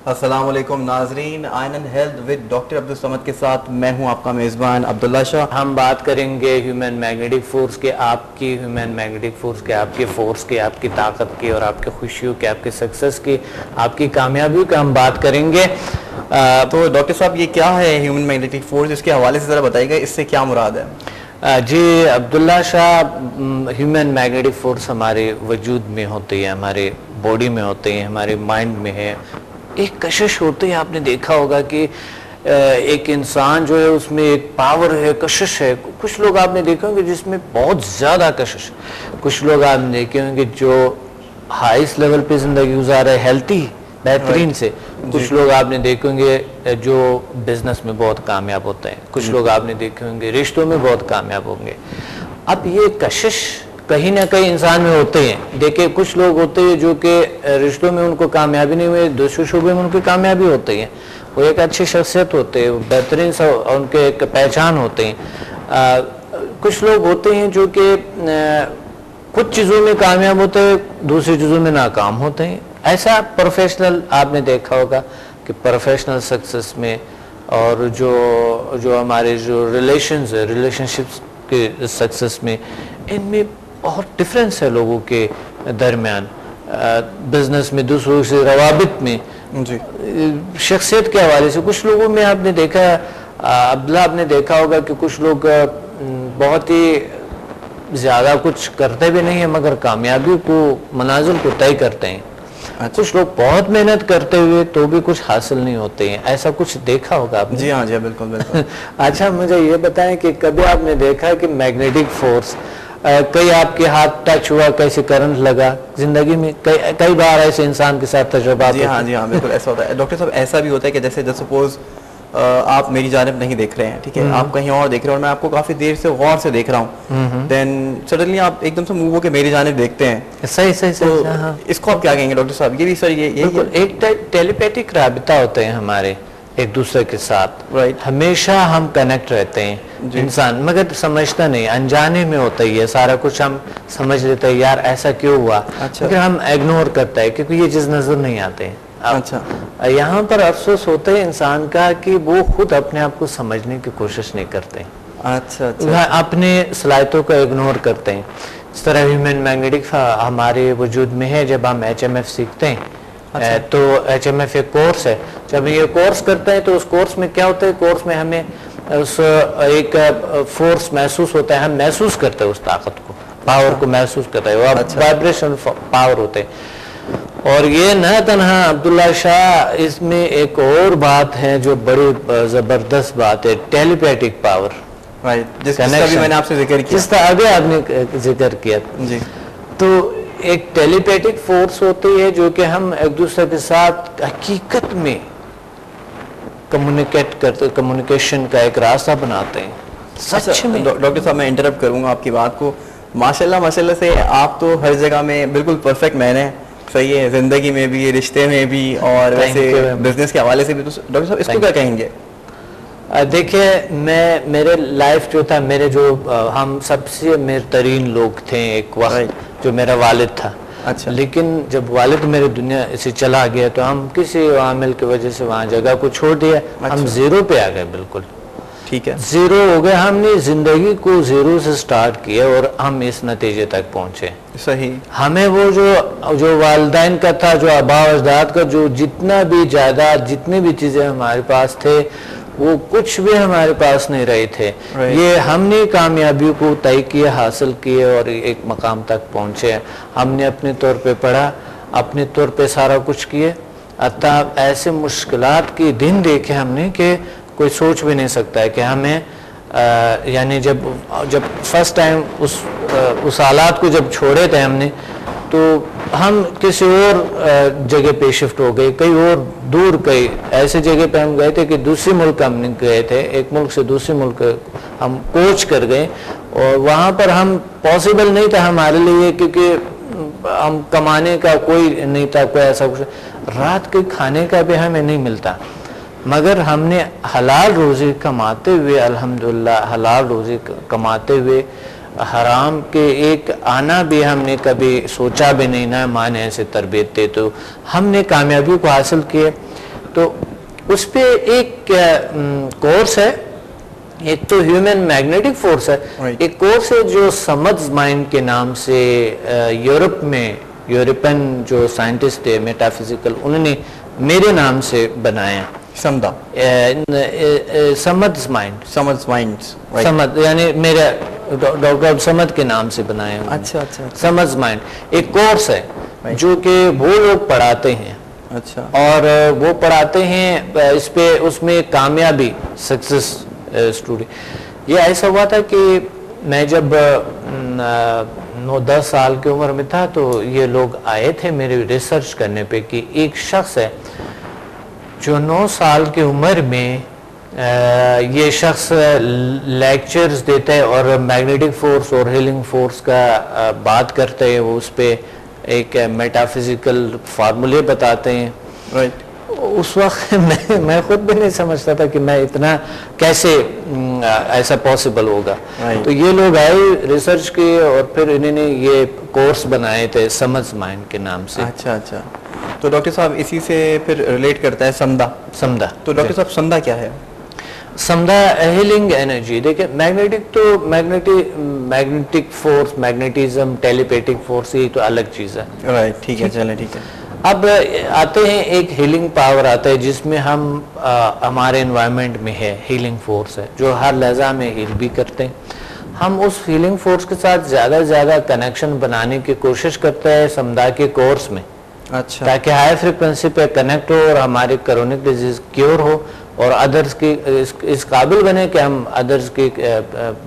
अस्सलाम वालेकुम नाजरीन, आइन and health with doctor Abdul Samad के साथ मैं हूं आपका मेज़बान अब्दुल्ला शाह। हम बात करेंगे ह्यूमन मैग्नेटिक फोर्स के, आपकी ह्यूमन मैग्नेटिक फोर्स के, आपके फोर्स के, आपकी ताकत की और आपके खुशियों के, आपके सक्सेस की, आपकी कामयाबियों की हम बात करेंगे। तो डॉक्टर साहब, ये क्या है ह्यूमन मैग्नेटिक फोर्स? इसके हवाले से ज़रा बताइएगा, इससे क्या मुराद है? जी Abdullah Shah, human magnetic force हमारे वजूद में होती है, हमारे बॉडी में होते हैं, हमारे माइंड में है। एक कशिश होती है, आपने देखा होगा कि एक इंसान जो है उसमें एक पावर है, कशिश है। कुछ लोग आपने देखे होंगे जिसमें बहुत ज़्यादा कशिश, कुछ लोग आपने देखे होंगे जो हाईएस्ट लेवल पे ज़िंदगी गुजार रहे, हेल्थी बेहतरीन से। कुछ लोग आपने देखे होंगे जो बिजनेस में बहुत कामयाब होते हैं, कुछ लोग आपने देखे होंगे रिश्तों में बहुत कामयाब होंगे। अब ये कशिश कहीं ना कहीं इंसान में होते हैं। देखिए, कुछ लोग होते हैं जो कि रिश्तों में उनको कामयाबी नहीं हुई, दूसरे शोबे में उनकी कामयाबी होती है, वो एक अच्छी शख्सियत होते हैं, बेहतरीन सा उनके एक पहचान होते हैं। कुछ लोग होते हैं जो कि कुछ चीज़ों में कामयाब होते हैं, दूसरी चीज़ों में नाकाम होते हैं। ऐसा प्रोफेशनल आपने देखा होगा कि प्रोफेशनल सक्सेस में और जो हमारे जो रिलेशंस है, रिलेशनशिप्स के सक्सेस में, इनमें बहुत डिफरेंस है लोगों के दरमियान। बिजनेस में, दूसरों से रवाबित में, जी, शख्सियत के हवाले से कुछ लोगों में आपने देखा, अब्दुल्ला आपने देखा होगा कि कुछ लोग बहुत ही ज़्यादा कुछ करते भी नहीं है मगर कामयाबी को, मनाजिल को तय करते हैं। अच्छा। कुछ लोग बहुत मेहनत करते हुए तो भी कुछ हासिल नहीं होते हैं। ऐसा कुछ देखा होगा आपने? जी हाँ, जी बिल्कुल बिल्कुल। अच्छा, मुझे ये बताएं कि कभी आपने देखा कि मैग्नेटिक फोर्स, कई आपके हाथ टच हुआ, कैसे करंट लगा जिंदगी में? कई बार ऐसे इंसान के साथ तजुर्बा? जी हाँ, जी हाँ, बिल्कुल ऐसा होता है डॉक्टर साहब। ऐसा भी होता है कि जैसे सपोज आप मेरी जानिब नहीं देख रहे हैं, ठीक है, आप कहीं और देख रहे हैं और मैं आपको काफी देर से गौर से देख रहा हूँ, देन सडनली आप एकदम से मूव होकर मेरी जानिब देखते हैं। सही सही सही। तो हाँ। इसको आप क्या कहेंगे डॉक्टर साहब? ये भी सर, ये एक टेलीपैथिक राबिता होते हैं हमारे एक दूसरे के साथ। राइट। हमेशा हम कनेक्ट रहते हैं इंसान, मगर समझता नहीं, अनजाने में होता ही है सारा कुछ। हम समझ लेते हैं यार ऐसा क्यों हुआ, अच्छा। मगर हम इग्नोर करते हैं क्योंकि ये चीज नजर नहीं आते हैं। अच्छा। यहाँ पर अफसोस होता है इंसान का कि वो खुद अपने आप को समझने की कोशिश नहीं करते। अच्छा अच्छा। अपने सलाहियतों को इग्नोर करते हैं। इस तरह ह्यूमन मैग्नेटिक हमारे वजूद में है। जब हम HMF सीखते हैं, अच्छा। तो HMF एक कोर्स है। जब ये कोर्स करते हैं तो उस कोर्स में क्या होता है, कोर्स में हमें उस एक फोर्स महसूस होता है, हम महसूस करते हैं उस ताकत को, पावर को महसूस करते हैं। अच्छा। वाइब्रेशन पावर होते हैं। और ये न तन्हा अब्दुल्ला शाह, इसमें एक और बात है जो बड़ी जबरदस्त बात है, टेलीपैथिक पावर। राइट, जिसका भी मैंने आपसे जिक्र किया, जिसका आगे आपने जिक्र किया जी। तो एक टेलीपैथिक फोर्स होती है जो कि हम एक दूसरे के साथ हकीकत में कम्युनिकेट करते, कम्युनिकेशन का एक रास्ता बनाते हैं। सच में डॉक्टर साहब, मैं इंटरप्ट करूंगा आपकी बात को। माशाल्लाह माशाल्लाह से आप तो हर जगह में बिल्कुल परफेक्ट मैन है। सही है, जिंदगी में भी, रिश्ते में भी, और वैसे बिजनेस के हवाले से भी। तो डॉक्टर साहब, इसको क्या कहेंगे? देखिए, मेरे लाइफ जो था, मेरे जो हम सबसे मेहतरीन लोग थे एक वक्त, जो मेरा वालिद था। अच्छा। लेकिन जब वालिद मेरी दुनिया से चला गया तो हम किसी आमिल की वजह से वहाँ जगह को छोड़ दिया। अच्छा। हम जीरो पे आ गए, बिल्कुल ठीक है, जीरो हो गए। हमने जिंदगी को जीरो से स्टार्ट किया और हम इस नतीजे तक पहुंचे। सही। हमें वो जो वालिदैन का था, जो आबा अजदाद का, जो जितना भी जायदाद, जितनी भी चीजें हमारे पास थे, वो कुछ भी हमारे पास नहीं रहे थे। ये हमने कामयाबी को तय किया, हासिल किए और एक मकाम तक पहुंचे। हमने अपने तौर पे पढ़ा, अपने तौर पे सारा कुछ किए। अतः ऐसे मुश्किलात के दिन देखे हमने कि कोई सोच भी नहीं सकता है कि हमें यानी जब फर्स्ट टाइम उस हालात को जब छोड़े थे हमने, तो हम किसी और जगह पे शिफ्ट हो गए, कहीं और दूर, कई ऐसे जगह पे हम गए थे कि दूसरे मुल्क हम गए थे, एक मुल्क से दूसरे मुल्क हम कोच कर गए। और वहाँ पर हम पॉसिबल नहीं था हमारे लिए, क्योंकि हम कमाने का कोई नहीं था, कोई ऐसा कुछ, रात के खाने का भी हमें नहीं मिलता। मगर हमने हलाल रोज़ी कमाते हुए, अल्हम्दुलिल्लाह हलाल रोज़ी कमाते हुए, हराम के एक आना भी हमने कभी सोचा भी नहीं, ना माने ऐसे तरबियत थे, तो हमने कामयाबी को हासिल किए। तो उस पे एक कोर्स है, एक तो ह्यूमन मैग्नेटिक फोर्स है, Right. एक कोर्स है जो समझ माइंड के नाम से यूरोप में यूरोपियन जो साइंटिस्ट है मेटाफिजिकल, उन्होंने मेरे नाम से बनाया समदा, समझ माइंड, समझ माइंड्स, राइट। समझ यानी मेरे डॉक्टर समझ के नाम से बनाया उन्होंने। अच्छा अच्छा समझ माइंड एक कोर्स है Right. जो कि वो लोग पढ़ाते हैं अच्छा, और वो पढ़ाते हैं इस पे, उसमें कामयाबी सक्सेस स्टोरी। ये ऐसा हुआ था कि मैं जब 9-10 साल की उम्र में था तो ये लोग आए थे मेरे रिसर्च करने पे कि एक शख्स है जो 9 साल की उम्र में ये शख्स लेक्चर्स देता है और मैग्नेटिक फोर्स और हीलिंग फोर्स का बात करते हैं, वो उस पे एक मेटाफिजिकल फार्मूले बताते हैं, राइट। उस वक्त मैं खुद भी नहीं समझता था कि मैं इतना कैसे ऐसा पॉसिबल होगा। Right. तो ये लोग आए, रिसर्च किए और फिर इन्होंने ये कोर्स बनाए थे समझ माइंड के नाम से। अच्छा अच्छा, तो डॉक्टर साहब इसी से फिर रिलेट करता है समदा। समझा। तो डॉक्टर साहब समदा क्या है? समझा हीलिंग एनर्जी। देखिए मैग्नेटिक तो magnetic force, magnetism, telepathic force, ये तो अलग चीज है। राइट, ठीक है, चलें, ठीक है। अब आते हैं एक हीलिंग पावर आता है जिसमें हम हमारे एनवायरनमेंट में है हीलिंग फोर्स है जो हर लहजा में हील भी करते हैं। हम उस हीलिंग फोर्स के साथ ज़्यादा से ज़्यादा कनेक्शन बनाने की कोशिश करते हैं समदा के कोर्स में, अच्छा, ताकि हाई फ्रिक्वेंसी पे कनेक्ट हो और हमारे क्रोनिक डिजीज क्योर हो और अदर्स की इस काबिल बने कि हम अदर्स की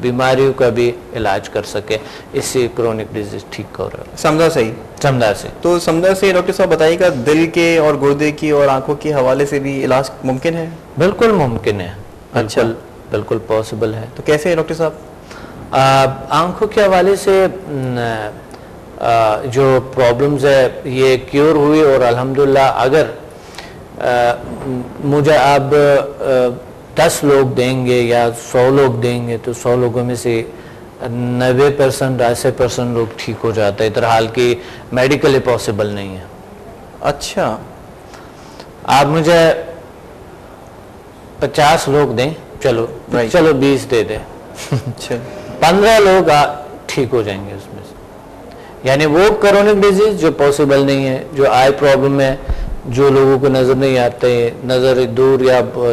बीमारियों का भी इलाज कर सके, इससे क्रोनिक डिजीज ठीक हो रहा है। समझा सही। समझा से तो समझा से डॉक्टर साहब बताइएगा, दिल के और गुर्दे की और आंखों के हवाले से भी इलाज मुमकिन है? बिल्कुल मुमकिन है। अच्छा, बिल्कुल पॉसिबल है। तो कैसे है डॉक्टर साहब? आंखों के हवाले से जो प्रॉब्लम्स है ये क्योर हुई और अल्हम्दुलिल्लाह अगर मुझे अब 10 लोग देंगे या 100 लोग देंगे तो 100 लोगों में से 90% 80% लोग ठीक हो जाते हैं। इधर हाल की मेडिकली पॉसिबल नहीं है। अच्छा, आप मुझे 50 लोग दें, चलो Right. चलो 20 दे दें, अच्छा, 15 लोग ठीक हो जाएंगे उसमें से। यानी वो क्रोनिक डिजीज जो पॉसिबल नहीं है, जो आई प्रॉब्लम है, जो लोगों को नजर नहीं आते, नजर दूर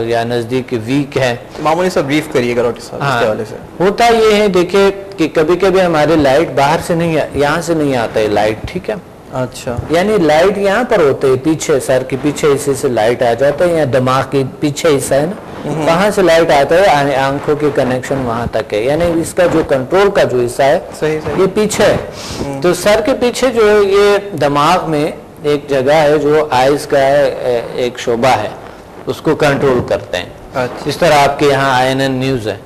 या नजदीक वीक है। मामूली सा ब्रीफ करिएगा डॉक्टर साहब इसके हवाले से। होता ये है, देखिए कि कभी कभी हमारे लाइट बाहर से नहीं, यहाँ से नहीं आता है लाइट, ठीक है। अच्छा, यानी लाइट यहाँ पर होते है पीछे, सर के पीछे हिस्से से लाइट आ जाता है, या दिमाग के पीछे हिस्सा है ना, वहां से लाइट आता है, आंखों के कनेक्शन वहां तक है। यानी इसका जो कंट्रोल का जो हिस्सा है सही सही, ये पीछे है। तो सर के पीछे जो है ये दिमाग में एक जगह है जो आइज का एक शोबा है, उसको कंट्रोल करते हैं। अच्छा, जिस तरह आपके यहाँ INN न्यूज है,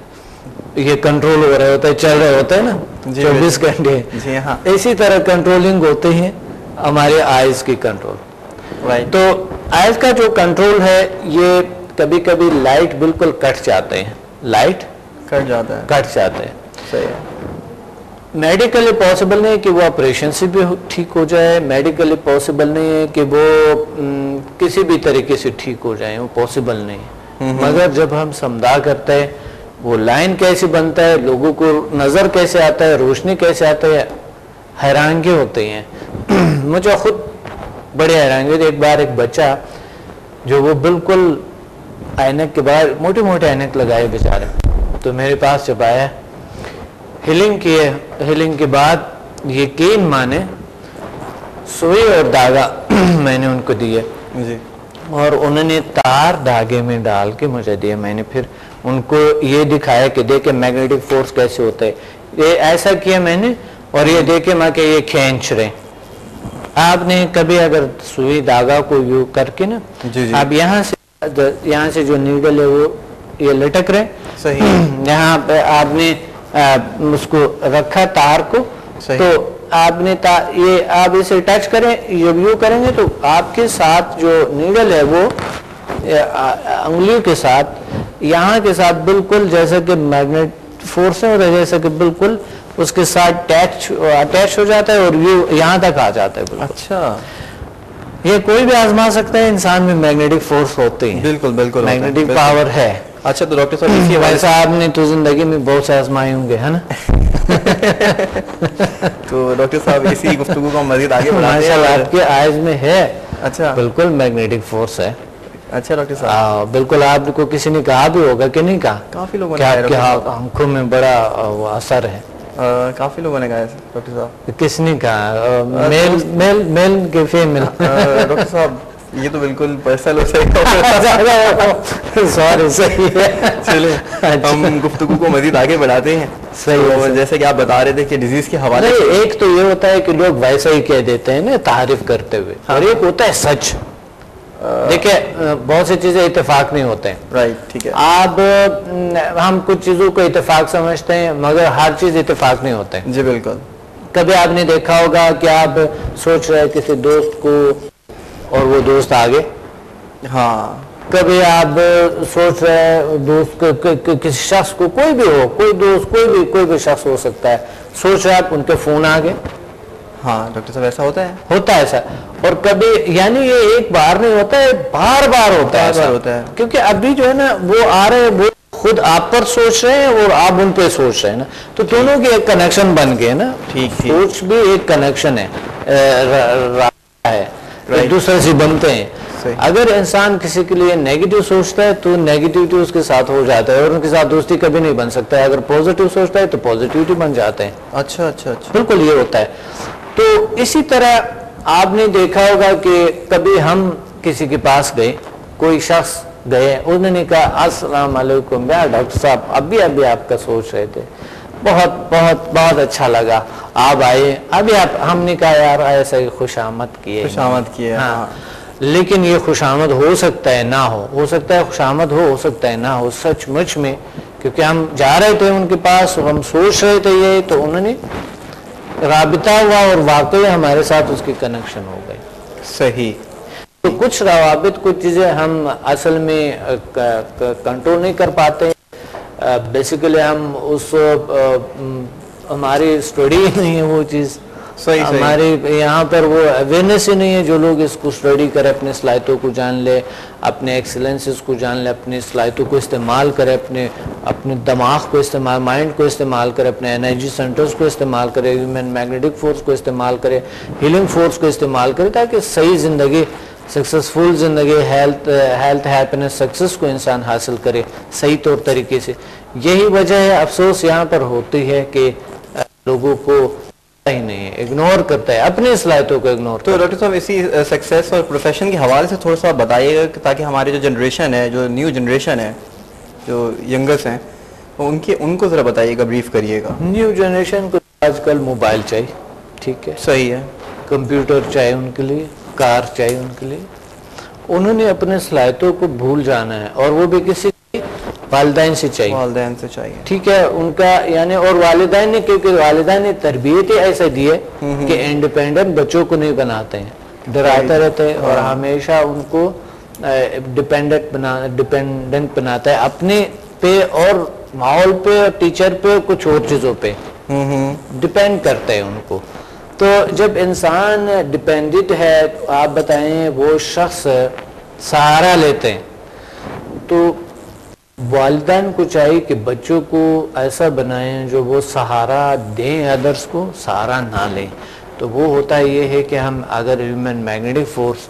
ये कंट्रोल हो रहे होते हैं, चल रहे होते हैं ना 24 घंटे, जी हाँ, इसी तरह कंट्रोलिंग होते हैं हमारे आइज की कंट्रोल। राइट। तो आइज का जो कंट्रोल है ये कभी कभी लाइट बिल्कुल कट जाते हैं, लाइट कट जाता है, कट जाते हैं। सही है। मेडिकली पॉसिबल नहीं है कि वो ऑपरेशन से भी ठीक हो जाए, मेडिकली पॉसिबल नहीं है कि वो किसी भी तरीके से ठीक हो जाए, वो पॉसिबल नहीं है। मगर जब हम समझा करते हैं, वो लाइन कैसे बनता है, लोगों को नजर कैसे आता है, रोशनी कैसे आता है, हैरानगी होते हैं। मुझे खुद बड़े हैरानगी थी। एक बार एक बच्चा जो वो बिल्कुल ऐनक के बाहर मोटे मोटे ऐनक लगाए बेचारे, तो मेरे पास जब आया, हीलिंग किए, हीलिंग के बाद यकीन माने सुई और धागा मैंने उनको दिए जी, और उन्होंने तार धागे में डाल के मुझे दिए। मैंने फिर उनको ये दिखाया कि देखे मैग्नेटिक फोर्स कैसे होता है, ये ऐसा किया मैंने, और ये देखे मैं कि ये खींच रहे। आपने कभी अगर सुई धागा को यूज करके ना, जी, जी, आप यहाँ से जो नीडल है वो ये लटक रहे, सही, यहाँ पे आपने उसको रखा तार को, सही, तो आपने ये आप इसे टच करें, जब यू करेंगे तो आपके साथ जो नीडल है वो उंगलियों के साथ, यहाँ के साथ बिल्कुल जैसे कि मैग्नेट फोर्स है, जैसे कि बिल्कुल उसके साथ अटैच हो जाता है और यू यहाँ तक आ जाता है बिल्कुल। अच्छा, ये कोई भी आजमा सकता है, इंसान में मैग्नेटिक फोर्स होते हैं। बिल्कुल बिल्कुल मैग्नेटिक पावर है। अच्छा तो डॉक्टर साहब इसी वैसे आपने तो जिंदगी में बहुत से आजमाए होंगे, है ना? तो डॉक्टर साहब इसी गुफ्तगू को मजीद आगे बढ़ाते हैं। आपके आइज में है। अच्छा, बिल्कुल मैग्नेटिक फोर्स है। अच्छा डॉक्टर साहब, बिल्कुल। आपको किसी ने कहा भी होगा कि नहीं कहा? काफी लोगों ने आपके आंखों में बड़ा असर है। काफी लोगों ने कहा डॉक्टर साहब। किसने कहा? मेल के फीमेल? डॉक्टर साहब ये तो बिल्कुल पर्सनल हो सही सॉरी, सही है। चले हम गुफ्तगू को मजीद आगे बढ़ाते हैं। सही तो जैसे कि आप बता रहे थे कि डिजीज के हवाले से एक तो ये होता है कि लोग वैसा ही कह देते हैं ना तारीफ करते हुए, और एक होता है सच। देखिए बहुत सी चीजें इत्तेफाक नहीं होते हैं। राइट, ठीक है। आप हम कुछ चीजों को इत्तेफाक समझते हैं, मगर हर चीज इत्तेफाक नहीं होते। जी बिल्कुल। कभी आपने देखा होगा कि आप सोच रहे हैं किसी दोस्त को और वो दोस्त आगे। हाँ। कभी आप सोच रहे हैं दोस्त किसी शख्स को, कोई भी हो, कोई दोस्त, कोई भी शख्स हो सकता है, सोच रहे हैं आप उनके फोन आगे। हाँ डॉक्टर साहब ऐसा होता है? होता है ऐसा। और कभी, यानी ये एक बार नहीं होता है, बार बार होता है ऐसा। होता है क्योंकि अभी जो है ना वो आ रहे हैं, वो खुद आप पर सोच रहे हैं और आप उन पे सोच रहे हैं ना, तो दोनों की एक कनेक्शन बन गए ना। ठीक। सोच भी एक कनेक्शन है, एक दूसरे से बनते हैं। अगर इंसान किसी के लिए नेगेटिव सोचता है तो नेगेटिविटी उसके साथ हो जाता है और उनके साथ दोस्ती कभी नहीं बन सकता है। अगर पॉजिटिव सोचता है तो पॉजिटिविटी बन जाते हैं। अच्छा अच्छा अच्छा, बिल्कुल ये होता है। तो इसी तरह आपने देखा होगा कि कभी हम किसी के पास गए, कोई शख्स गए, उन्होंने कहा अस्सलाम वालेकुम यार डॉक्टर साहब, अभी आपका सोच रहे थे, बहुत बहुत बहुत अच्छा लगा, आप आए अभी आप। हमने कहा यार ऐसा ही खुशामद किए। हाँ। लेकिन ये खुशामद हो सकता है ना हो सकता है खुशामद हो सकता है ना हो सचमुच में, क्योंकि हम जा रहे थे उनके पास, हम सोच रहे थे ये, तो उन्होंने राबिता हुआ और वाकई हमारे साथ उसकी कनेक्शन हो गई। सही। तो कुछ रवाबित, कुछ चीज़ें हम असल में कंट्रोल नहीं कर पाते। बेसिकली हम उस हमारी स्टडी नहीं है वो चीज़। सही। हमारे यहाँ पर वो अवेयरनेस ही नहीं है, जो लोग इसको स्टडी करें, अपने सलाहियतों को जान ले, अपने एक्सीलेंसेस को जान ले, अपनी सलाहियतों को इस्तेमाल करे, अपने दिमाग को इस्तेमाल, माइंड को इस्तेमाल करे, अपने एनर्जी सेंटर्स को इस्तेमाल करे, ह्यूमन मैग्नेटिक फोर्स को इस्तेमाल करे, हीलिंग फोर्स को इस्तेमाल करे, ताकि सही ज़िंदगी, सक्सेसफुल ज़िंदगी, हेल्थ हैप्पीनेस, सक्सेस को इंसान हासिल करे सही तौर तरीके से। यही वजह है, अफसोस यहाँ पर होती है कि लोगों को ही नहीं है, इग्नोर करता है, अपनी सलाहियतों को इग्नोर। तो डॉक्टर साहब इसी सक्सेस और प्रोफेशन के हवाले से थोड़ा सा बताइएगा, ताकि हमारी जो जनरेशन है, जो न्यू जनरेशन है, जो यंगर्स हैं, उनको ज़रा बताइएगा, ब्रीफ करिएगा। न्यू जनरेशन को आजकल मोबाइल चाहिए, ठीक है, सही है, कंप्यूटर चाहिए उनके लिए, कार चाहिए उनके लिए। उन्होंने अपने सलाहियतों को भूल जाना है, और वो भी किसी वालिदैन से चाहिए, ठीक है उनका, यानी और वालिदैन ने, क्योंकि वालिदैन ने तरबियत ही ऐसा दी है कि इंडिपेंडेंट बच्चों को नहीं बनाते हैं, डराते रहते हैं, और हमेशा उनको डिपेंडेंट बनाता है अपने पे और माहौल पे, टीचर पे, कुछ और चीज़ों पे डिपेंड करते हैं उनको। तो जब इंसान डिपेंडेंट है, तो आप बताएं वो शख्स सहारा लेते हैं, तो वालिदैन को चाहिए कि बच्चों को ऐसा बनाएं जो वो सहारा दें, अदर्स को सहारा ना लें। तो वो होता ये है कि हम अगर ह्यूमन मैग्नेटिक फोर्स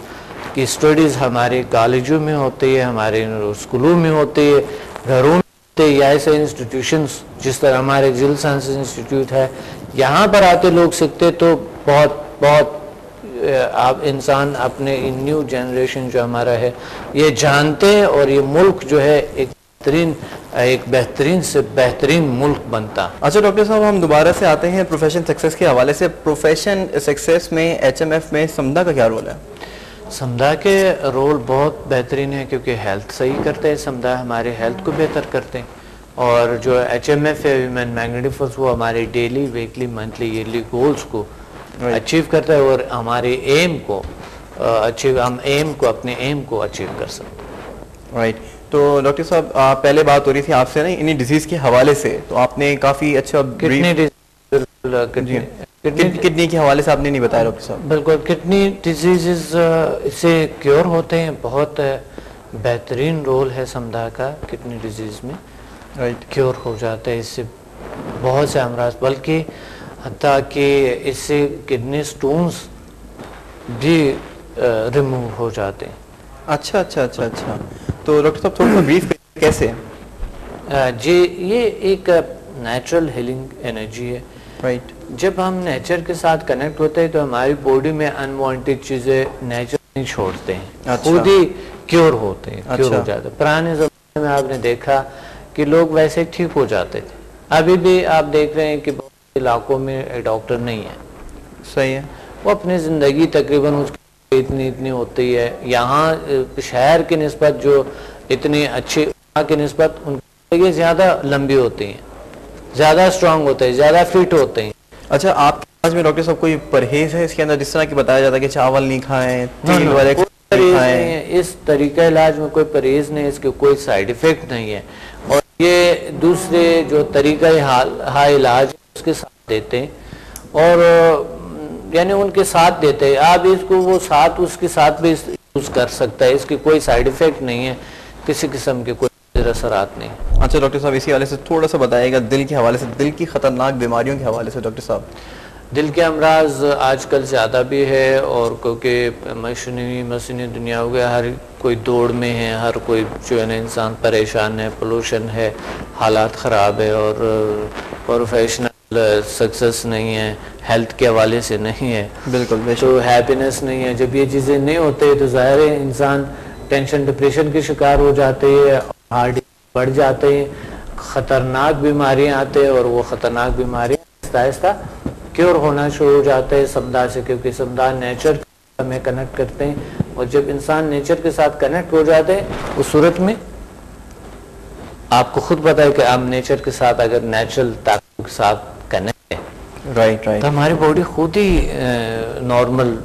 की स्टडीज़ हमारे कॉलेजों में होती है, हमारे स्कूलों में होती है, घरों में होती है, या ऐसे इंस्टीट्यूशंस जिस तरह हमारे जिल साइंसेस इंस्टीट्यूट है, यहाँ पर आते लोग सीखते, तो बहुत बहुत आप इंसान अपने न्यू जनरेशन जो हमारा है ये जानते हैं, और ये मुल्क जो है एक बेहतरीन से बेहतरीन मुल्क बनता। अच्छा डॉक्टर साहब, हम दोबारा से आते हैं प्रोफेशन सक्सेस के हवाले से। प्रोफेशन सक्सेस में HMF में समदा का क्या रोल है? समदा के रोल बहुत बेहतरीन है, क्योंकि हेल्थ सही करते हैं, समदा हमारे हेल्थ को बेहतर करते हैं, और जो HMF है, ह्यूमन मैग्नेटिक फोर्स, वो हमारे daily, weekly, monthly, yearly goals को अचीव करता है, और हमारे एम को अपने एम को अचीव कर सकते हैं। राइट। तो डॉक्टर साहब पहले बात हो रही थी आपसे ना इन्हीं डिजीज के हवाले से, तो आपने काफी अच्छा किडनी के हवाले से आपने नहीं बताया डॉक्टर साहब। बिल्कुल, किडनी डिजीज़ इससे क्योर होते हैं, बहुत बेहतरीन रोल है समदा का किडनी डिजीज़ में, राइट, क्योर हो जाता है इससे बहुत से अमराज, बल्कि हत्ता कि इससे किडनी स्टोन्स भी रिमूव हो जाते हैं। अच्छा अच्छा अच्छा अच्छा, तो डॉक्टर साहब थोड़ा सा ब्रीफ कैसे है? जी, ये एक नेचुरल हीलिंग एनर्जी है, राइट। जब हम नेचर के साथ कनेक्ट होते हैं तो हमारी बॉडी में अनवांटेड चीजें नेचर नहीं छोड़ते हैं, अच्छा। खुद ही क्योर होते हैं, क्योर अच्छा। हो जाते हैं। पुराने जमाने में आपने देखा कि लोग वैसे ठीक हो जाते थे, अभी भी आप देख रहे हैं कि बहुत इलाकों में डॉक्टर नहीं है, सही है, वो अपनी जिंदगी तकरीबन उसकी इतनी होती है। यहाँ शहर की निस्बत जो इतनी अच्छी की निस्बत उनकी जिंदगी ज्यादा लंबी होती है, ज्यादा स्ट्रांग होते हैं, ज्यादा फिट होते हैं। अच्छा, आपके इलाज में डॉक्टर साहब कोई परहेज है इसके अंदर, जिस तरह की बताया जाता है कि चावल नहीं खाएं, तेल वाले परहेज नहीं है, इस तरीका इलाज में कोई परहेज नहीं है, इसके कोई साइड इफेक्ट नहीं है। और ये दूसरे जो तरीका हाल इलाज उसके साथ देते हैं, और यानी उनके साथ देते हैं, आप इसको वो साथ उसके साथ भी यूज कर सकता है, इसकी कोई साइड इफेक्ट नहीं है, किसी किस्म के कोई असरात नहीं। अच्छा डॉक्टर साहब, इसी हवाले से थोड़ा सा बताइएगा दिल के हवाले से, दिल की खतरनाक बीमारियों के हवाले से डॉक्टर साहब। दिल के अमराज आजकल ज़्यादा भी है, और क्योंकि मशीनी दुनिया हो गया, हर कोई दौड़ में है, हर कोई जो है ना इंसान परेशान है, पोल्यूशन है, हालात ख़राब है, और प्रोफेशनल सक्सेस नहीं है, हेल्थ के हवाले से नहीं है, बिल्कुल, तो हैप्पीनेस नहीं है। जब ये चीज़ें नहीं होते तो ज़ाहिर है इंसान टेंशन डिप्रेशन के शिकार हो जाते हैं, हार्ट बढ़ जाते हैं, ख़तरनाक बीमारियाँ आते हैं, और वो ख़तरनाक बीमारियाँ आहिस्ता आहिस्ता क्योर होना शुरू हो जाते हैं समदा से, क्योंकि समदा नेचर में कनेक्ट करते हैं, और जब इंसान नेचर के साथ कनेक्ट हो जाते हैं उस सूरत में आपको खुद पता है कि आप नेचर के साथ अगर नेचुरल ताकत के साथ कनेक्ट है, राइट राइट, तो हमारी बॉडी खुद ही नॉर्मल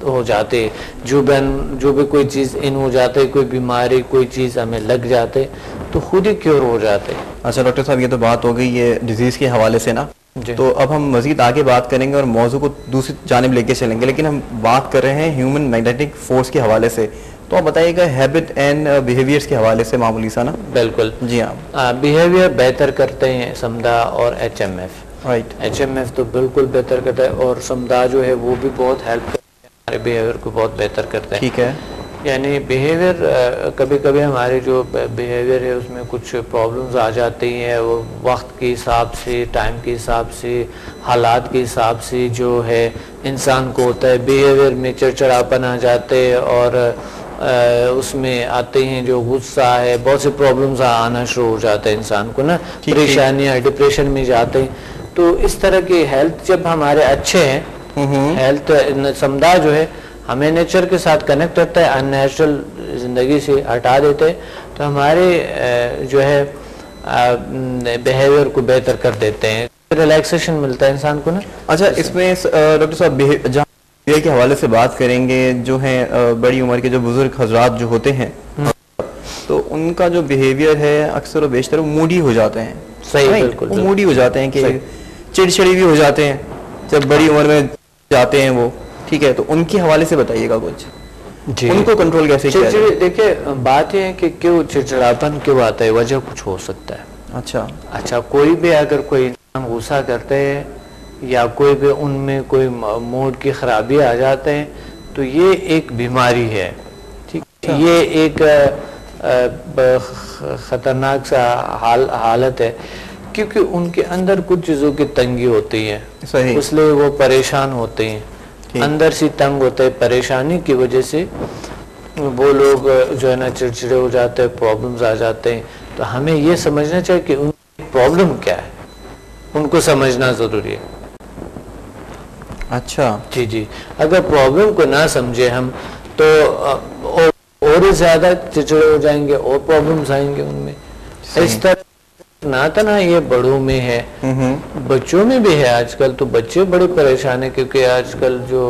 हो जाते, जो भी कोई चीज़ इन हो जाते, कोई बीमारी कोई चीज़ हमें लग जाते तो खुद ही क्योर हो जाते। अच्छा डॉक्टर साहब, ये तो बात हो गई ये डिजीज़ के हवाले से ना, तो अब हम मजीद आगे बात करेंगे और मौजू को दूसरी जानिब लेके चलेंगे, लेकिन हम बात कर रहे हैं ह्यूमन मैग्नेटिक फोर्स के हवाले से, तो आप बताइएगा हैबिट एंड बिहेवियर्स के हवाले से मामूली सा ना। बिल्कुल जी हाँ, बिहेवियर बेहतर करते हैं समदा और HMF, राइट, HMF तो बिल्कुल बेहतर करता है, और समदा जो है वो भी बहुत हेल्प करता है, हमारे बिहेवियर को बहुत बेहतर करता है। ठीक है, यानी बिहेवियर कभी कभी हमारे जो बिहेवियर है उसमें कुछ प्रॉब्लम्स आ जाती हैं, वो वक्त के हिसाब से, टाइम के हिसाब से, हालात के हिसाब से जो है इंसान को होता है, बिहेवियर में चिड़चिड़ापन आ जाते हैं, और उसमें आते हैं जो गुस्सा है, बहुत से प्रॉब्लम्स आना शुरू हो जाता है इंसान को ना, परेशानियाँ, डिप्रेशन में जाते हैं। तो इस तरह की हेल्थ जब हमारे अच्छे हैं, हेल्थ समदा जो है हमें नेचर के साथ कनेक्ट करता है, अननेचुरल ज़िंदगी से हटा देते हैं, तो हमारे जो है बिहेवियर को बेहतर कर देते हैं, रिलैक्सेशन मिलता है इंसान को ना। अच्छा, इसमें डॉक्टर साहब बिहेवियर के हवाले से बात करेंगे, जो हैं बड़ी उम्र के जो बुजुर्ग हजरात जो होते हैं, तो उनका जो बिहेवियर है अक्सर और बेशतर वो मूडी हो जाते हैं। सही, बिल्कुल, वो मूडी हो जाते हैं कि चिड़चिड़ी भी हो जाते हैं जब बड़ी उम्र में जाते हैं वो, ठीक है, तो उनके हवाले से बताइएगा कुछ जी, उनको कंट्रोल कैसे किया जाए? देखिए, बात यह है कि क्यों चिड़चिड़ापन क्यों आता है, वजह कुछ हो सकता है। अच्छा, कोई भी अगर कोई इंसान गुस्सा करते हैं या कोई भी उनमें कोई मूड की खराबी आ जाते हैं, तो ये एक बीमारी है, ठीक, ये एक खतरनाक सा हालत है, क्योंकि उनके अंदर कुछ चीज़ों की तंगी होती है, इसलिए वो परेशान होते हैं, अंदर से तंग होते हैं, परेशानी की वजह से वो लोग जो है ना चिड़चिड़े हो जाते हैं, प्रॉब्लम्स आ जाते हैं। तो हमें ये समझना चाहिए कि उनकी प्रॉब्लम क्या है, उनको समझना ज़रूरी है। अच्छा जी, अगर प्रॉब्लम को ना समझे हम तो और ज़्यादा चिड़चिड़े हो जाएंगे और प्रॉब्लम्स आएंगे उनमें। इस तरह ना ये बड़ों में है, बच्चों में भी है आजकल, तो बच्चे बड़े परेशान है, क्योंकि आजकल जो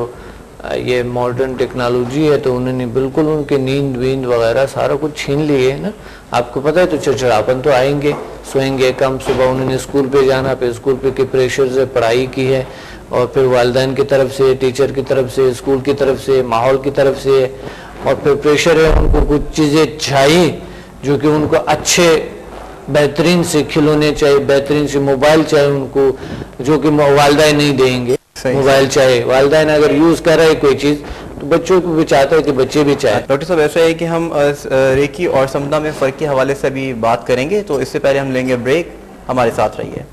ये मॉडर्न टेक्नोलॉजी है, तो उन्होंने बिल्कुल उनके नींद वींद वगैरह सारा कुछ छीन लिए है ना। आपको पता है, तो चिड़चिड़ापन तो आएंगे, सोएंगे कम, सुबह उन्होंने स्कूल पे जाना, फिर स्कूल पे के प्रेशर से पढ़ाई की है, और फिर वालिदैन की तरफ से, टीचर की तरफ से, स्कूल की तरफ से, माहौल की तरफ से, और फिर प्रेशर है, उनको कुछ चीज़ें चाहिए जो कि उनको अच्छे बेहतरीन से खिलौने चाहिए, बेहतरीन से मोबाइल चाहिए उनको, जो कि वालिदैन नहीं देंगे। मोबाइल चाहिए, वालिदैन अगर यूज कर रहे कोई चीज तो बच्चों को भी चाहता है कि बच्चे भी चाहे। डॉक्टर साहब, ऐसा है कि हम रेकी और समदा में फ़र्क के हवाले से भी बात करेंगे, तो इससे पहले हम लेंगे ब्रेक। हमारे साथ रहिए।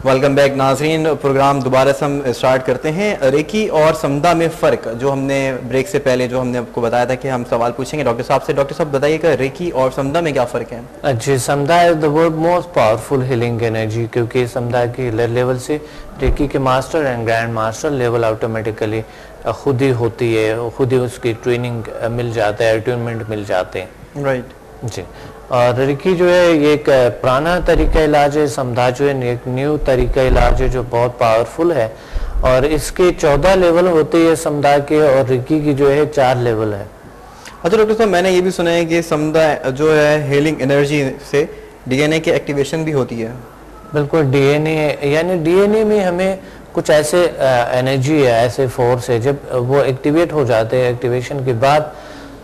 वेलकम बैक नाजरीन, प्रोग्राम दोबारा से हम स्टार्ट करते हैं। रेकी और समदा में फ़र्क, जो हमने ब्रेक से पहले जो हमने आपको बताया था कि हम सवाल पूछेंगे डॉक्टर साहब से। डॉक्टर साहब बताइएगा, रेकी और समदा में क्या फ़र्क है? अच्छा, समदा is the world most powerful healing energy, क्योंकि समदा की लेवल से रेकी के master and grand master level automatically खुद ही होती है, खुद ही उसकी ट्रेनिंग मिल जाता है, अट्यूनमेंट मिल जाते हैं। राइट जी। और रेकी जो है ये एक पुराना तरीका इलाज है, समदा जो है एक न्यू तरीका इलाज है जो बहुत पावरफुल है, और इसके 14 लेवल होते हैं समदा के, और रेकी की जो है 4 लेवल है। अच्छा डॉक्टर साहब, मैंने ये भी सुना है कि समदा जो है हीलिंग एनर्जी से डीएनए की एक्टिवेशन भी होती है। बिल्कुल, डीएनए यानी डीएनए में हमें कुछ ऐसे एनर्जी है, ऐसे फोर्स है, जब वो एक्टिवेट हो जाते हैं, एक्टिवेशन के बाद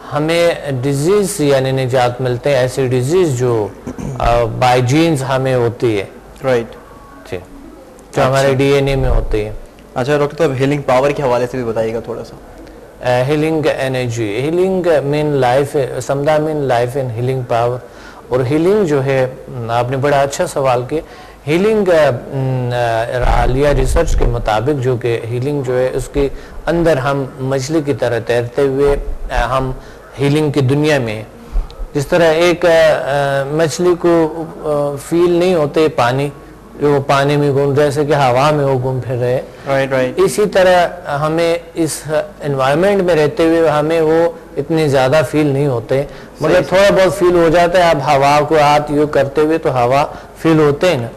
हमें डिजीज यानी निजात मिलते हैं, ऐसी डिजीज जो बाय जीन्स हमें होती है। राइट जी, जो हमारे डीएनए में होती है। अच्छा डॉक्टर साहब, हीलिंग पावर के हवाले से भी बताइएगा थोड़ा सा। Healing energy, healing mean life, समदा mean life in healing power. और हीलिंग जो है, आपने बड़ा अच्छा सवाल किया। हीलिंग हालिया रिसर्च के मुताबिक जो कि हीलिंग जो है उसके अंदर हम मछली की तरह तैरते हुए हम हीलिंग की दुनिया में, जिस तरह एक मछली को फील नहीं होते पानी, जो पानी में घूम, जैसे कि हवा में वो घूम फिर रहे, राइट। इसी तरह हमें इस एनवायरनमेंट में रहते हुए हमें वो इतने ज़्यादा फील नहीं होते, मगर थोड़ा बहुत फील हो जाता है। आप हवा को हाथ यूँ करते हुए तो हवा फील होते हैं ना।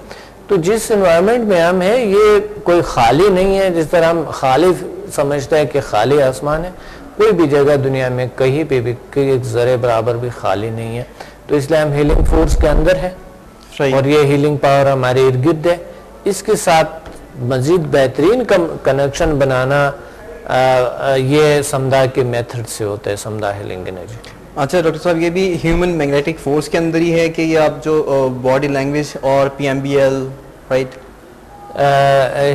तो जिस एनवायरनमेंट में हम हैं ये कोई खाली नहीं है, जिस तरह हम खाली समझते हैं कि खाली आसमान है, कोई भी जगह दुनिया में कहीं पे भी एक ज़रे बराबर भी खाली नहीं है। तो इसलिए हम हीलिंग फोर्स के अंदर है, और ये हीलिंग पावर हमारे इर्द गिर्द है। इसके साथ मजीद बेहतरीन कनेक्शन बनाना ये समदा के मेथड से होता है, समदा हीलिंग एनर्जी। अच्छा डॉक्टर साहब, ये भी ह्यूमन मैग्नेटिक फोर्स के अंदर ही है कि ये आप जो बॉडी लैंग्वेज और PMBL, right,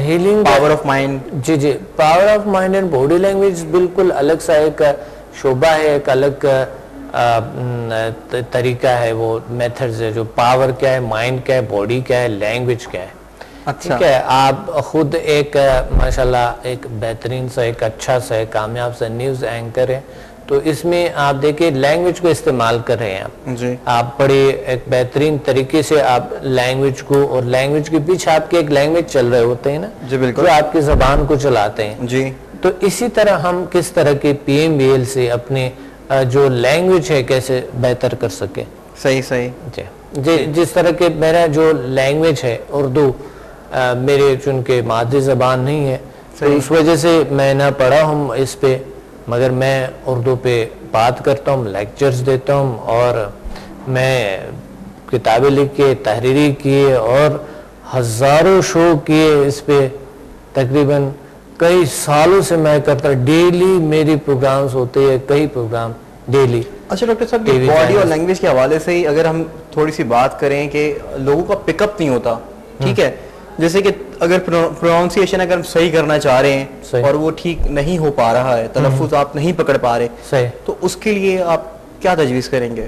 healing power of mind? जी जी, power of mind and body language बिल्कुल अलग सा एक शोबा है, एक अलग तरीका है, वो मेथड्स है। जो पावर क्या है, माइंड क्या है, बॉडी क्या है, लैंग्वेज क्या है। अच्छा, ठीक है, आप खुद एक माशाल्लाह एक बेहतरीन सा, एक अच्छा सा, एक कामयाब सा न्यूज़ एंकर है, तो इसमें आप देखिए लैंग्वेज को इस्तेमाल कर रहे हैं आप जी। आप बड़े एक बेहतरीन तरीके से आप लैंग्वेज को, और लैंग्वेज के पीछे आपके एक लैंग्वेज चल रहे होते हैं ना जी, बिल्कुल, जो आपकी जबान को चलाते हैं जी। तो इसी तरह हम किस तरह के पीएमबीएल से अपने जो लैंग्वेज है कैसे बेहतर कर सके। सही सही जी, जिस तरह के मेरा जो लैंग्वेज है उर्दू मेरे चूंकि मादरी ज़बान नहीं है, तो उस वजह से मैं ना पढ़ा हूँ इस पे, मगर मैं उर्दू पे बात करता हूँ, लेक्चर्स देता हूँ, और मैं किताबें लिख के, तहरीरी किए, और हज़ारों शो किए इस पे, तकरीबन कई सालों से मैं करता, डेली मेरी प्रोग्राम्स होते हैं, कई प्रोग्राम डेली। अच्छा डॉक्टर साहब, बॉडी और लैंग्वेज के हवाले से ही अगर हम थोड़ी सी बात करें कि लोगों का पिकअप नहीं होता, ठीक है, जैसे कि अगर प्रोनाउंसिएशन अगर हम सही करना चाह रहे हैं और वो ठीक नहीं हो पा रहा है, तलफ़ुज़ आप नहीं पकड़ पा रहे, सही, तो उसके लिए आप क्या तजवीज़ करेंगे?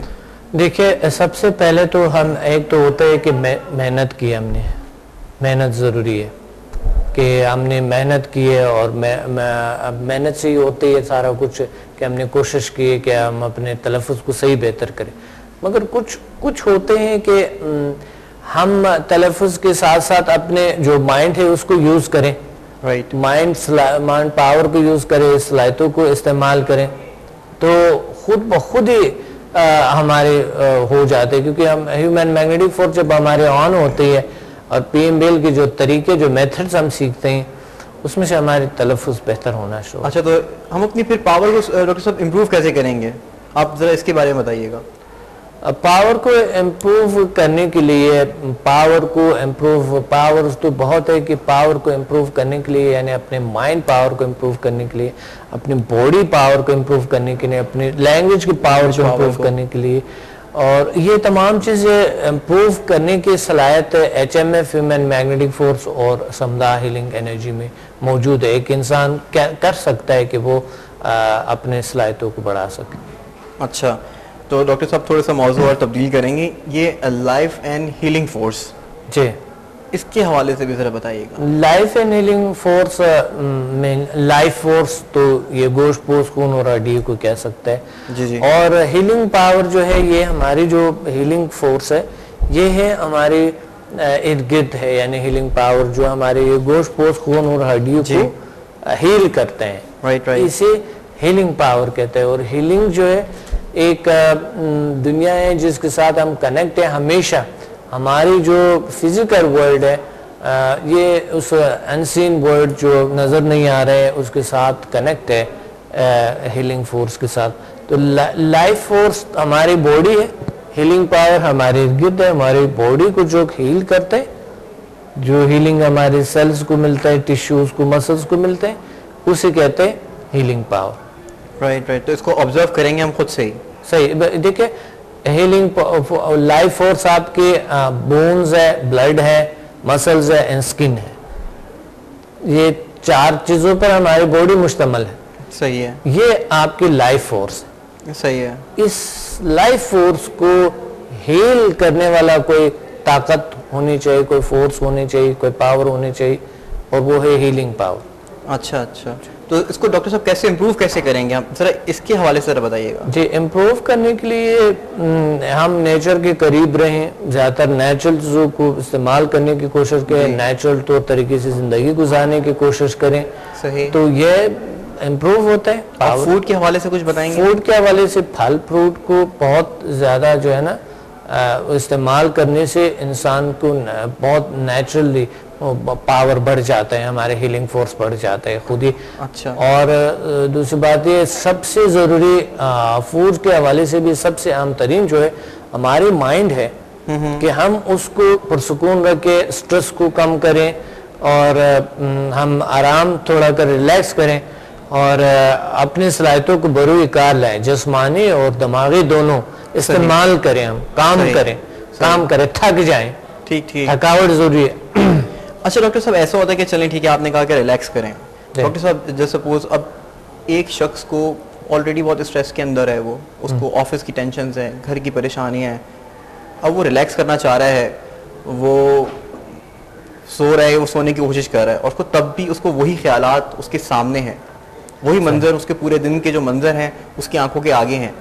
देखिए, सबसे पहले तो हम एक तो होता है कि मेहनत की, हमने मेहनत ज़रूरी है कि हमने मेहनत की है, और मेहनत से ही होती है सारा कुछ कि हमने कोशिश की है कि हम अपने तलफ़ुज़ को सही बेहतर करें। मगर कुछ होते हैं कि हम तलफ़ुज़ के साथ साथ अपने जो माइंड है उसको यूज़ करें, राइट। माइंड पावर को यूज करें, सलाहियतों को इस्तेमाल करें, तो खुद ब खुद ही हमारे हो जाते हैं। क्योंकि हम ह्यूमन मैग्नेटिक फोर्स जब हमारे ऑन होती है और PMBL के जो तरीके, जो मेथड्स हम सीखते हैं, उसमें से हमारी तलफ़ुज़ बेहतर होना शुरू। अच्छा, तो हम अपनी फिर पावर को डॉक्टर साहब इम्प्रूव कैसे करेंगे, आप ज़रा इसके बारे में बताइएगा। पावर को इम्प्रूव करने के लिए, पावर तो बहुत है कि पावर को इम्प्रूव करने के लिए, यानी अपने माइंड पावर को इम्प्रूव करने के लिए, अपनी बॉडी पावर को इम्प्रूव करने के लिए, अपनी लैंग्वेज की पावर को इम्प्रूव करने के लिए, और ये तमाम चीज़ें इम्प्रूव करने की सलाहियत HMF ह्यूमन मैग्नेटिक फोर्स और समदा हीलिंग एनर्जी में मौजूद है। एक इंसान कर सकता है कि वो अपने सलाहियतों को बढ़ा सके। अच्छा, तो डॉक्टर साहब थोड़ा सा मौजू और तब्दील करेंगे, ये लाइफ एंड हीलिंग फोर्स जी, इसके हवाले से भी ज़रा बताइएगा। लाइफ एंड हीलिंग फोर्स में लाइफ फोर्स तो ये गोश्त पोस्ट खून और हड्डी को कह सकता है। जी जी। और हीलिंग पावर जो है, ये हमारी जो हीलिंग फोर्स है, ये है हमारे इर्द गिर्द है, यानी हीलिंग पावर जो हमारे ये गोश्त पोस्ट खून और हड्डियों को हील करते हैं। Right right. इसे हीलिंग पावर कहते हैं। और हीलिंग जो है एक दुनिया है जिसके साथ हम कनेक्ट हैं हमेशा। हमारी जो फिजिकल वर्ल्ड है, ये उस अनसीन वर्ल्ड जो नज़र नहीं आ रहे है उसके साथ कनेक्ट है हीलिंग फोर्स के साथ। तो लाइफ फोर्स हमारी बॉडी है, हीलिंग पावर हमारे इर्द गिर्द है, हमारी बॉडी को जो हील करते हैं, जो हीलिंग हमारे सेल्स को मिलता है, टिश्यूज को, मसल्स को मिलते हैं, उसे कहते हैं हीलिंग पावर। Right right. तो इसको ऑब्जर्व करेंगे हम खुद से ही। सही। देखिए, हीलिंग लाइफ फोर्स आपके बोन्स है, ब्लड है, मसल्स है एंड स्किन है। ये 4 चीजों पर हमारी बॉडी मुश्तमल है। सही है। ये आपकी लाइफ फोर्स है। सही है। इस लाइफ फोर्स को हील करने वाला कोई ताकत होनी चाहिए, कोई फोर्स होनी चाहिए, कोई पावर होनी चाहिए, और वो है हीलिंग पावर। अच्छा अच्छा। तो इसको डॉक्टर साहब कैसे इम्प्रूव कैसे करेंगे, आप जरा इसके हवाले से जरा बताइएगा। जी, इम्प्रूव करने के लिए हम नेचर के करीब रहें, ज़्यादातर नेचुरल चीज़ों को इस्तेमाल करने की कोशिश करें, नेचुरल तौर तरीके से ज़िंदगी गुजारने की कोशिश करें। सही। तो ये इम्प्रूव होता है। आप फूड के हवाले से कुछ बताएंगे? फूड के हवाले से फल फ्रूट को बहुत ज़्यादा जो है ना इस्तेमाल करने से इंसान को बहुत नेचुरली पावर बढ़ जाता है, हमारे हीलिंग फोर्स बढ़ जाता है खुद ही। अच्छा। और दूसरी बात ये सबसे ज़रूरी फूड के हवाले से भी सबसे अहम तरीन जो है हमारी माइंड है कि हम उसको पुरसुकून रखें, स्ट्रेस को कम करें, और हम आराम थोड़ा कर रिलैक्स करें, और अपनी सलाहियतों को बरूई कार लाएं, जिस्मानी और दिमागी दोनों इस्तेमाल करें, हम काम करें, थक जाएं। ठीक ठीक। थकावट जरूरी है। अच्छा डॉक्टर साहब, ऐसा होता है कि चलें ठीक है, आपने कहा कि रिलैक्स करें। डॉक्टर साहब, जैसे सपोज अब एक शख्स को ऑलरेडी बहुत स्ट्रेस के अंदर है, वो उसको ऑफिस की टेंशन है, घर की परेशानियां हैं, अब वो रिलैक्स करना चाह रहा है, वो सो रहा है, वो सोने की कोशिश कर रहा है, और उसको तब भी उसको वही ख्यालात उसके सामने हैं, वही मंजर, उसके पूरे दिन के जो मंजर हैं उसकी आंखों के आगे हैं,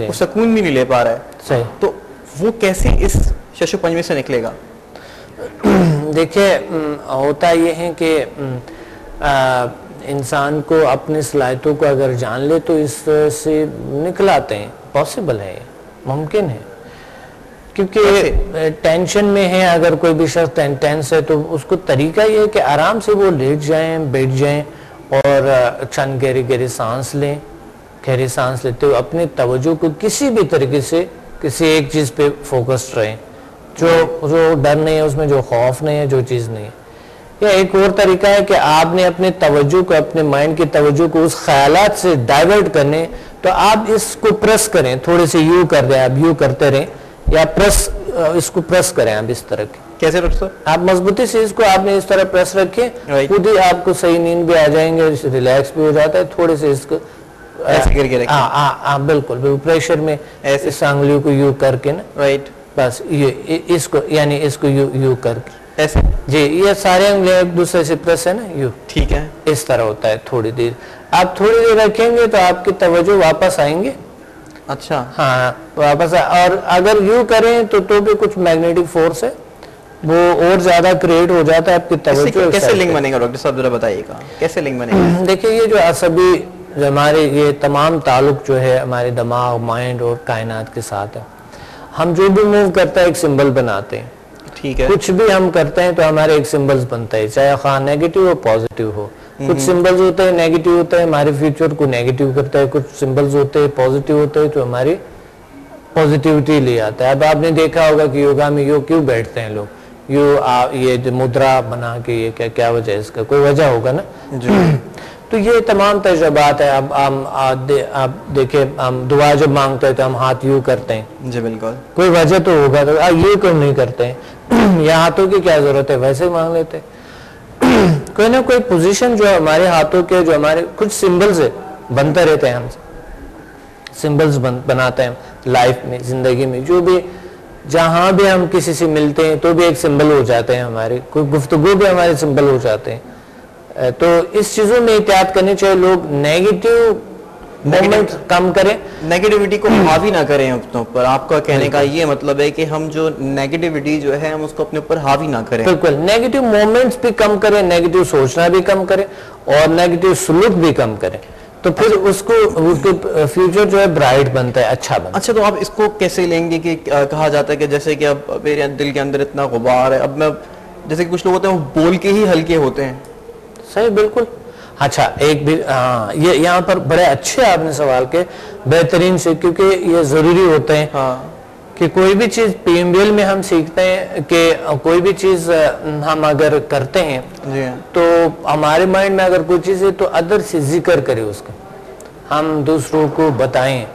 वो सुकून भी नहीं ले पा रहा है। सही। तो वो कैसे इस शशोपंज से निकलेगा? देखिए, होता ये है कि इंसान को अपनी सलाहियतों को अगर जान ले तो इससे निकल आते हैं। पॉसिबल है, मुमकिन है, क्योंकि टेंशन में है। अगर कोई भी शख्स टेंस है तो उसको तरीका ये है कि आराम से वो लेट जाएं, बैठ जाएं, और चंद गहरी गहरी सांस लें। गहरी सांस लेते हुए अपनी तवज्जो को किसी भी तरीके से किसी एक चीज़ पे फोकस्ड रहें, जो डर नहीं है उसमें, जो खौफ नहीं है, जो चीज़ नहीं है। या एक और तरीका है कि आपने अपने तवज्जो को, अपने माइंड की तवज्जो को उस ख्यालात से डाइवर्ट करने, तो आप इसको प्रेस करें, थोड़े से यूँ कर दें, आप यूँ करते रहें, या इसको प्रेस करें आप इस तरह के। कैसे डॉक्टर साहब? आप मजबूती से इसको आपने इस तरह प्रेस रखें, खुद ही आपको सही नींद भी आ जाएंगे, रिलैक्स भी हो जाता है। थोड़े से इसको ऐसे करके रखें। हाँ, बिल्कुल बिल्कुल, प्रेशर में ऐसे इस आंगलियों को यू करके ना, राइट, बस ये इसको, यानी इसको यू करके ऐसे। जी, ये सारे उंगलियां एक दूसरे से प्रेस है ना, यू। ठीक है। इस तरह होता है। थोड़ी देर आप थोड़ी देर रखेंगे तो आपकी तवज्जो वापस आएंगे। अच्छा। हाँ, वापस और अगर यू करें तो भी कुछ मैग्नेटिक फोर्स है, वो और ज्यादा क्रिएट हो जाता है आपकी तवज्जो। कैसे लिंक बनेगा डॉक्टर साहब, जरा बताइएगा कैसे लिंक बनेगा? देखिए ये जो असबी जो हमारे ये तमाम ताल्लुक जो है हमारे दिमाग, माइंड और कायनात के साथ है। हम जो भी मूव करते हैं एक सिंबल बनाते हैं, ठीक है। कुछ भी हम करते हैं तो हमारे एक सिंबल्स बनता है, चाहे खा नेगेटिव हो पॉजिटिव हो। कुछ सिंबल्स होते हैं नेगेटिव होते हैं, हमारे फ्यूचर को नेगेटिव करता है। कुछ सिंबल्स होते हैं पॉजिटिव होते हैं तो हमारी पॉजिटिविटी ले आता है। अब आपने देखा होगा कि योगा में योग क्यों बैठते हैं लोग, ये जो मुद्रा बना के, ये क्या क्या वजह है इसका? कोई वजह होगा ना जी। तो ये तमाम तजुर्बात है। अब आप देखिए, हम दुआ जब मांगते हैं तो हम हाथ यूं करते हैं जी, बिल्कुल कोई वजह तो होगा, तो ये क्यों नहीं करते हैं? या हाथों की क्या जरूरत है, वैसे ही मांग लेते हैं। कोई ना कोई पोजीशन जो हमारे हाथों के, जो हमारे कुछ सिंबल्स है बनते रहते हैं, हम सिंबल्स बनाते हैं लाइफ में, जिंदगी में। जो भी जहां भी हम किसी से मिलते हैं तो भी एक सिंबल हो जाते हैं हमारे, कोई गुफ्तगू भी हमारे सिंबल हो जाते हैं। तो इस चीजों में एहतियात करनी चाहिए। लोग नेगेटिव मोमेंट कम करें, नेगेटिविटी को हावी ना करें अपने ऊपर। आपका कहने का ये मतलब है कि हम जो नेगेटिविटी जो है हम उसको अपने ऊपर हावी ना करें। बिल्कुल, नेगेटिव मोमेंट्स भी कम करें, नेगेटिव सोचना भी कम करें और नेगेटिव सलूक भी कम करें, तो फिर उसको फ्यूचर जो है ब्राइट बनता है, अच्छा बनता है। अच्छा, तो आप इसको कैसे लेंगे कि कहा जाता है कि जैसे कि अब मेरे दिल के अंदर इतना गुबार है, अब मैं, जैसे कि कुछ लोग होते हैं वो बोल के ही हल्के होते हैं। सही, बिल्कुल। अच्छा, एक भी ये यहाँ पर बड़े अच्छे आपने सवाल के, बेहतरीन से, क्योंकि ये जरूरी होते हैं। हाँ। कि कोई भी चीज PMBL में हम सीखते हैं कि कोई भी चीज हम अगर करते हैं जी, तो हमारे माइंड में अगर कोई चीज है तो अदर से जिक्र करें उसका, हम दूसरों को बताएं,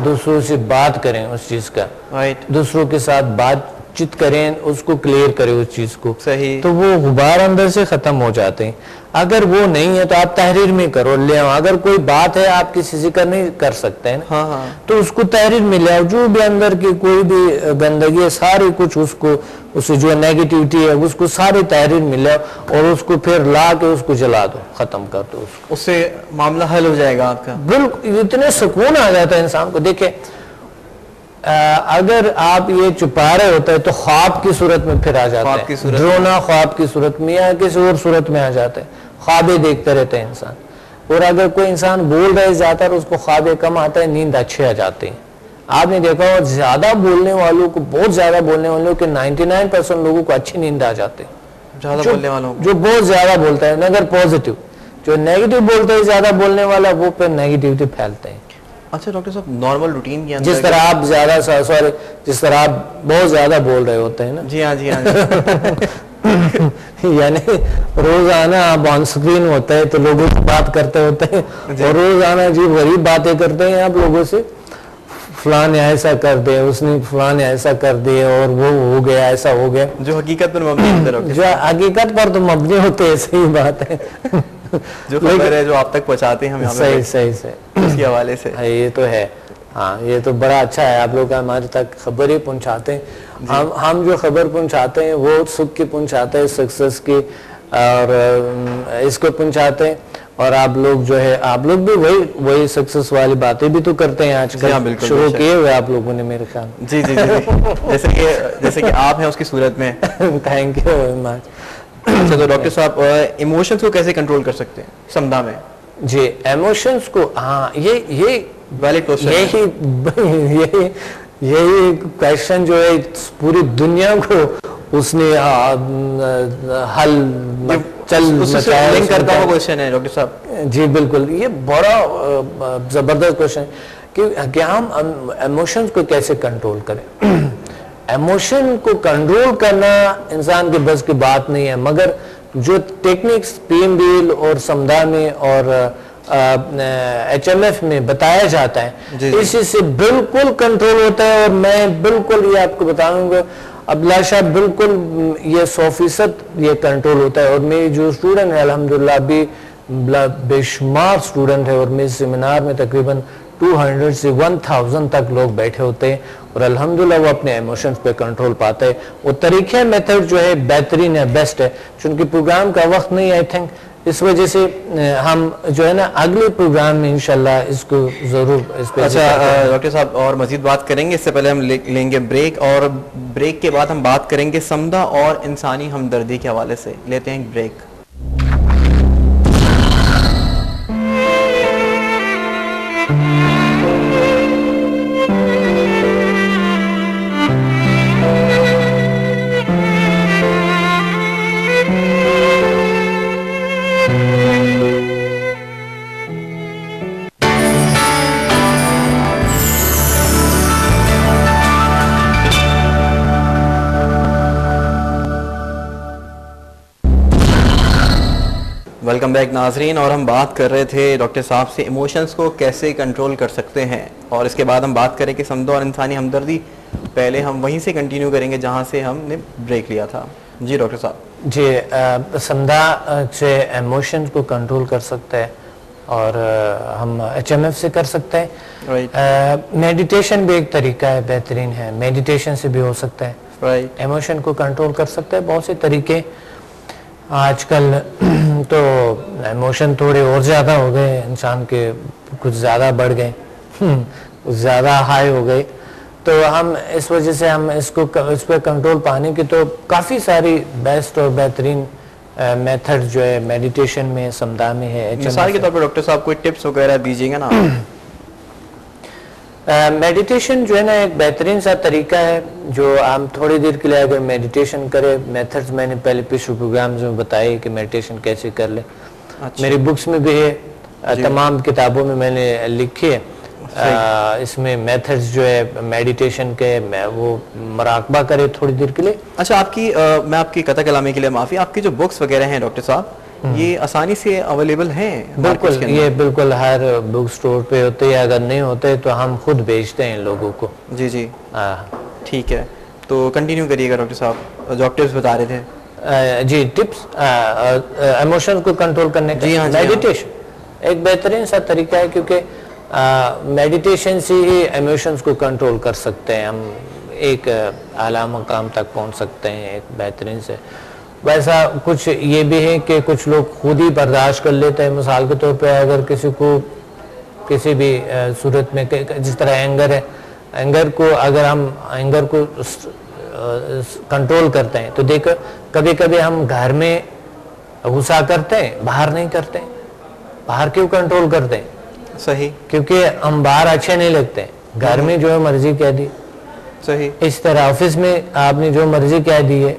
दूसरों से बात करें उस चीज का, राइट, दूसरों के साथ बातचीत करें, उसको क्लियर करें उस चीज को। सही। तो वो गुबार अंदर से खत्म हो जाते हैं। अगर वो नहीं है तो आप तहरीर में करो, ले आओ। अगर कोई बात है आप किसी से कर नहीं कर सकते हैं, हाँ हाँ, तो उसको तहरीर में ले आओ। जो भी अंदर की कोई भी गंदगी है सारी कुछ उसको, उससे जो नेगेटिविटी है उसको सारी तहरीर में ले आओ और उसको फिर ला के उसको जला दो, खत्म कर दो उसको। उससे मामला हल हो जाएगा आपका। बिल्कुल, इतने सुकून आ जाता है इंसान को। देखिए, अगर आप ये छुपा रहे होते हैं तो ख्वाब की सूरत में फिर आ जाता है, ड्रोना ख्वाब की सूरत में या किसी और सूरत में आ जाते हैं, ख्वाबे देखते रहते हैं इंसान। और अगर कोई इंसान बोल रहे जाता है उसको ख्वाबे कम आता है, नींद अच्छे आ जाते हैं। आपने देखा हो ज्यादा बोलने वालों को, बहुत ज्यादा बोलने वालों के 99% लोगों को अच्छी नींद आ जाती है। ज्यादा बोलने वालों को, जो बहुत ज्यादा बोलता है, अगर पॉजिटिव, जो नेगेटिव बोलते हैं ज्यादा बोलने वाला, वो फिर नेगेटिविटी फैलते हैं। अच्छा डॉक्टर साहब, नॉर्मल रूटीन के अंदर जिस तरह आप ज्यादा, सॉरी, जिस तरह आप बहुत ज्यादा बोल रहे होते हैं ना, जी हाँ, जी हाँ यानी रोजाना आप ऑन स्क्रीन होते हैं तो लोगों से बात करते होते हैं और रोजाना जी गरीब बातें करते हैं आप लोगों से, फलान ने ऐसा कर दिया, उसने फलान ने ऐसा कर दिया और वो हो गया, ऐसा हो गया, जो हकीकत पर मबनी होते हैं। जो हकीकत पर तो मबनी होते हैं, सही बात है। जो खबर है जो आप तक पहुंचाते हैं हम यहाँ सही सही सही उसके हवाले से, ये तो है। हाँ, ये तो बड़ा अच्छा है, आप लोग हमारे तक खबर ही पहुंचाते हैं। हम जो खबर पहुंचाते हैं वो सुख की पहुंचाते हैं, सक्सेस की, और इसको पहुंचाते हैं। और आप लोग जो है, आप लोग भी वही सक्सेस वाली बातें भी तो करते हैं आजकल, शुरू किए हुए आप लोगों ने मेरे ख्याल। जी जी जी, जैसे कि आप हैं उसकी सूरत में। Thank you very much. अच्छा, तो डॉक्टर साहब इमोशंस को कैसे कंट्रोल कर सकते हैं समझा में? जी, इमोशंस को, हाँ, ये वैलिड क्वेश्चन, यही क्वेश्चन जो है पूरी दुनिया को उसने हल लिंक करता हुआ क्वेश्चन है डॉक्टर साहब। जी बिल्कुल, ये बड़ा जबरदस्त क्वेश्चन कि हम इमोशंस को कैसे कंट्रोल करें। इमोशन को कंट्रोल करना इंसान के बस की बात नहीं है, मगर जो टेक्निक्स PMBL और समदा में और HMF में बताया जाता है, इसी से बिल्कुल कंट्रोल होता है। और मैं बिल्कुल ये आपको बताऊंगा, अभिलाषा, बिल्कुल ये 100% ये कंट्रोल होता है। और मेरे जो स्टूडेंट है अल्हम्दुलिल्लाह अभी बेशुमार स्टूडेंट है, और मेरे सेमिनार में तकरीबन 200 से 1000 तक लोग बैठे होते हैं, और अल्हम्दुलिल्लाह वो अपने इमोशंस पे कंट्रोल पाते हैं। वो तरीके, मेथड जो है बेहतरीन है, बेस्ट है। चूंकि प्रोग्राम का वक्त नहीं, आई थिंक इस वजह से हम जो है ना अगले प्रोग्राम में इंशाल्लाह इसको जरूर इस पे। अच्छा डॉक्टर साहब, और मजीद बात करेंगे, इससे पहले हम लेंगे ब्रेक, और ब्रेक के बाद हम बात करेंगे समदा और इंसानी हमदर्दी के हवाले से। लेते हैं ब्रेक। वेलकम बैक नाजरीन, और हम बात कर रहे थे डॉक्टर साहब से इमोशंस को कैसे कंट्रोल कर सकते हैं, और इसके बाद हम बात करें कि समदा और इंसानी हमदर्दी। पहले हम वहीं से कंटिन्यू करेंगे जहां से हमने ब्रेक लिया था। जी डॉक्टर साहब। जी, समदा से इमोशंस को कंट्रोल कर सकते हैं, और हम HMF से कर सकते हैं। मेडिटेशन भी एक तरीका है, बेहतरीन है, मेडिटेशन से भी हो सकता है। इमोशन को कंट्रोल कर सकते हैं, बहुत से तरीके। आजकल तो इमोशन थोड़े और ज़्यादा हो गए, इंसान के कुछ ज़्यादा बढ़ गए, कुछ ज़्यादा हाई हो गए, तो हम इस वजह से हम इस पर कंट्रोल पाने की तो काफ़ी सारी बेस्ट और बेहतरीन मेथड जो है मेडिटेशन में, समदा में है। मिसाल के तौर पर डॉक्टर साहब कोई टिप्स वगैरह दीजिएगा ना। मेडिटेशन जो है ना एक बेहतरीन सा तरीका है, जो हम थोड़ी देर के लिए अगर मेडिटेशन करें, मेथड्स मैंने पहले पिछले प्रोग्राम्स में बताए कि मेडिटेशन कैसे कर ले। अच्छा। मेरी बुक्स में भी है, तमाम किताबों में मैंने लिखी है। इसमें मेथड्स जो है मेडिटेशन के, वो मुराकबा करे थोड़ी देर के लिए। अच्छा, आपकी मैं आपकी कथा कलामी के लिए माफ़ी, आपकी जो बुक्स वगैरह हैं डॉक्टर साहब, ये आसानी से अवेलेबल हैं? बिल्कुल, ये बिल्कुल हर बुक स्टोर पे होते हैं, अगर नहीं होते तो हम खुद बेचते हैं लोगों को। जी जी, ठीक है, तो कंटिन्यू करिएगा डॉक्टर साहब, डॉक्टर्स बता रहे थे। जी, टिप्स इमोशन को कंट्रोल करने का। जी हाँ, मेडिटेशन एक बेहतरीन सा तरीका है, क्योंकि मेडिटेशन से ही इमोशंस को कंट्रोल कर सकते हैं, हम एक आला मकाम तक पहुंच सकते हैं एक बेहतरीन से। वैसा कुछ ये भी है कि कुछ लोग खुद ही बर्दाश्त कर लेते हैं। मिसाल के तौर पे अगर किसी को किसी भी सूरत में, जिस तरह एंगर है, एंगर को अगर हम एंगर को कंट्रोल करते हैं, तो देखो कभी कभी हम घर में गुस्सा करते हैं, बाहर नहीं करते। बाहर क्यों कंट्रोल करते हैं? सही, क्योंकि हम बाहर अच्छे नहीं लगते, घर में जो है मर्जी कह दी। सही। इस तरह ऑफिस में आपने जो मर्जी कह दी है,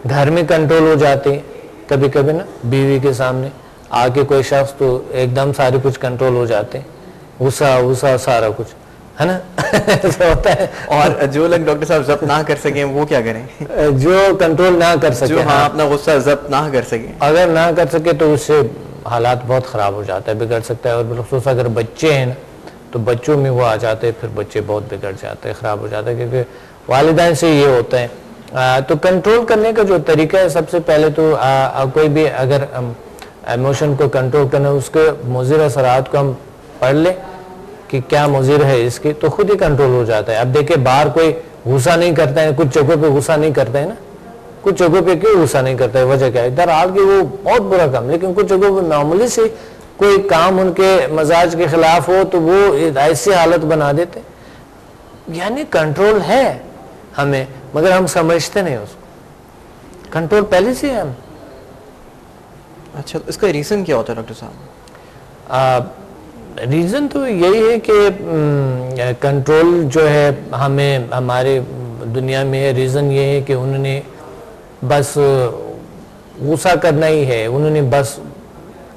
घर में कंट्रोल हो जाते हैं। कभी कभी ना बीवी के सामने आके कोई शख्स तो एकदम सारे कुछ कंट्रोल हो जाते हैं, गुस्सा गुस्सा सारा कुछ, है ना। ऐसा होता है। और जो लोग डॉक्टर साहब जब्त ना कर सके वो क्या करें? जो कंट्रोल ना कर सके, जो हाँ अपना गुस्सा जब्त ना कर सके, अगर ना कर सके तो उससे हालात बहुत ख़राब हो जाता है, बिगड़ सकता है। और बिलखुसूस अगर बच्चे हैं ना, तो बच्चों में वो आ जाते हैं, फिर बच्चे बहुत बिगड़ जाते हैं, ख़राब हो जाता है, क्योंकि वालिदैन से ये होता है। तो कंट्रोल करने का जो तरीका है, सबसे पहले तो कोई भी अगर इमोशन को कंट्रोल करना, उसके मुज़िर असरात को हम पढ़ लें कि क्या मुज़िर है इसके, तो खुद ही कंट्रोल हो जाता है। अब देखिए, बाहर कोई गुस्सा नहीं करता है, कुछ जगहों पे गुस्सा नहीं करते हैं ना, कुछ जगहों पे क्यों गुस्सा नहीं करता है, वजह क्या है? इधर आके वो बहुत बुरा काम, लेकिन कुछ जगहों पे मामूली से कोई काम उनके मजाज के खिलाफ हो तो वो ऐसी हालत बना देते। यानी कंट्रोल है हमें, मगर हम समझते नहीं उसको। कंट्रोल पहले से है हम। अच्छा, तो इसका रीज़न क्या होता है डॉक्टर साहब? रीज़न तो यही है कि कंट्रोल जो है हमें हमारे दुनिया में है। रीज़न ये है कि उन्होंने बस गुस्सा करना ही है, उन्होंने बस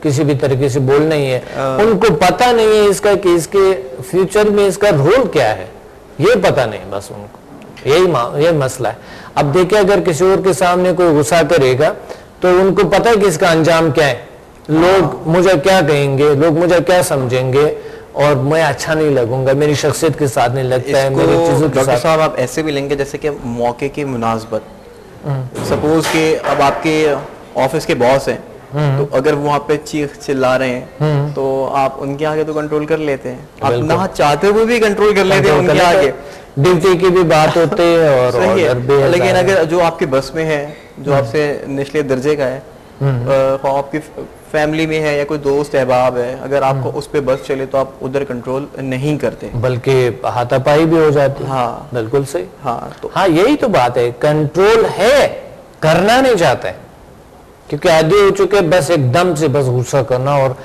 किसी भी तरीके से बोलना ही है। उनको पता नहीं है इसका कि इसके फ्यूचर में इसका रोल क्या है, ये पता नहीं बस उनको। यही मसला है। अब देखिए, अगर किसी और के सामने कोई गुस्सा करेगा तो उनको पता है कि इसका अंजाम क्या है, लोग मुझे क्या कहेंगे, लोग मुझे क्या समझेंगे, और मैं अच्छा नहीं लगूंगा, मेरी शख्सियत के साथ नहीं लगता है, मेरी चीजों के साथ। साहब, आप ऐसे भी लेंगे जैसे कि मौके की मुनासबत, सपोज के अब आपके ऑफिस के बॉस हैं, तो अगर वहाँ पे चीख चिल्ला रहे हैं तो आप उनके आगे तो कंट्रोल कर लेते हैं, आप ना चाहते हुए भी कंट्रोल कर लेते हैं उनके आगे। ड्यूटी की भी बात होती है और ऑर्डर भी है। लेकिन अगर जो आपके बस में है, जो आपसे निचले दर्जे का है, आपकी फैमिली में है या कोई दोस्त अहबाब है, अगर आपको उस पे बस चले तो आप उधर कंट्रोल नहीं करते, बल्कि हाथापाई भी हो जाती है। हाँ बिल्कुल सही। हाँ तो हाँ यही तो बात है, कंट्रोल है, करना नहीं चाहते क्योंकि आदी हो चुके बस एकदम से बस गुस्सा करना। और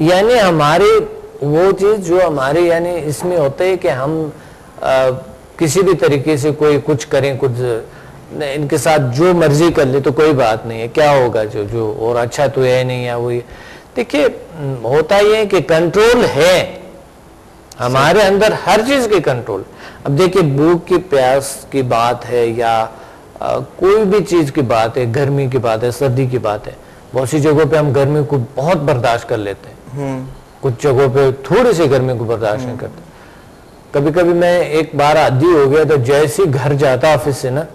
यानी हमारे वो चीज जो हमारे यानी इसमें होता है कि हम किसी भी तरीके से कोई कुछ करें, कुछ इनके साथ जो मर्जी कर ले तो कोई बात नहीं है, क्या होगा जो जो और अच्छा तो है नहीं है वो। देखिए होता ही है कि कंट्रोल है हमारे अंदर, हर चीज के कंट्रोल। अब देखिए भूख की प्यास की बात है या कोई भी चीज की बात है, गर्मी की बात है, सर्दी की बात है, बहुत सी जगहों पे हम गर्मी को बहुत बर्दाश्त कर लेते हैं, कुछ जगहों पे थोड़ी सी गर्मी को बर्दाश्त नहीं करते। कभी कभी मैं एक बार आदी हो गया तो जैसे घर जाता ऑफिस से ना,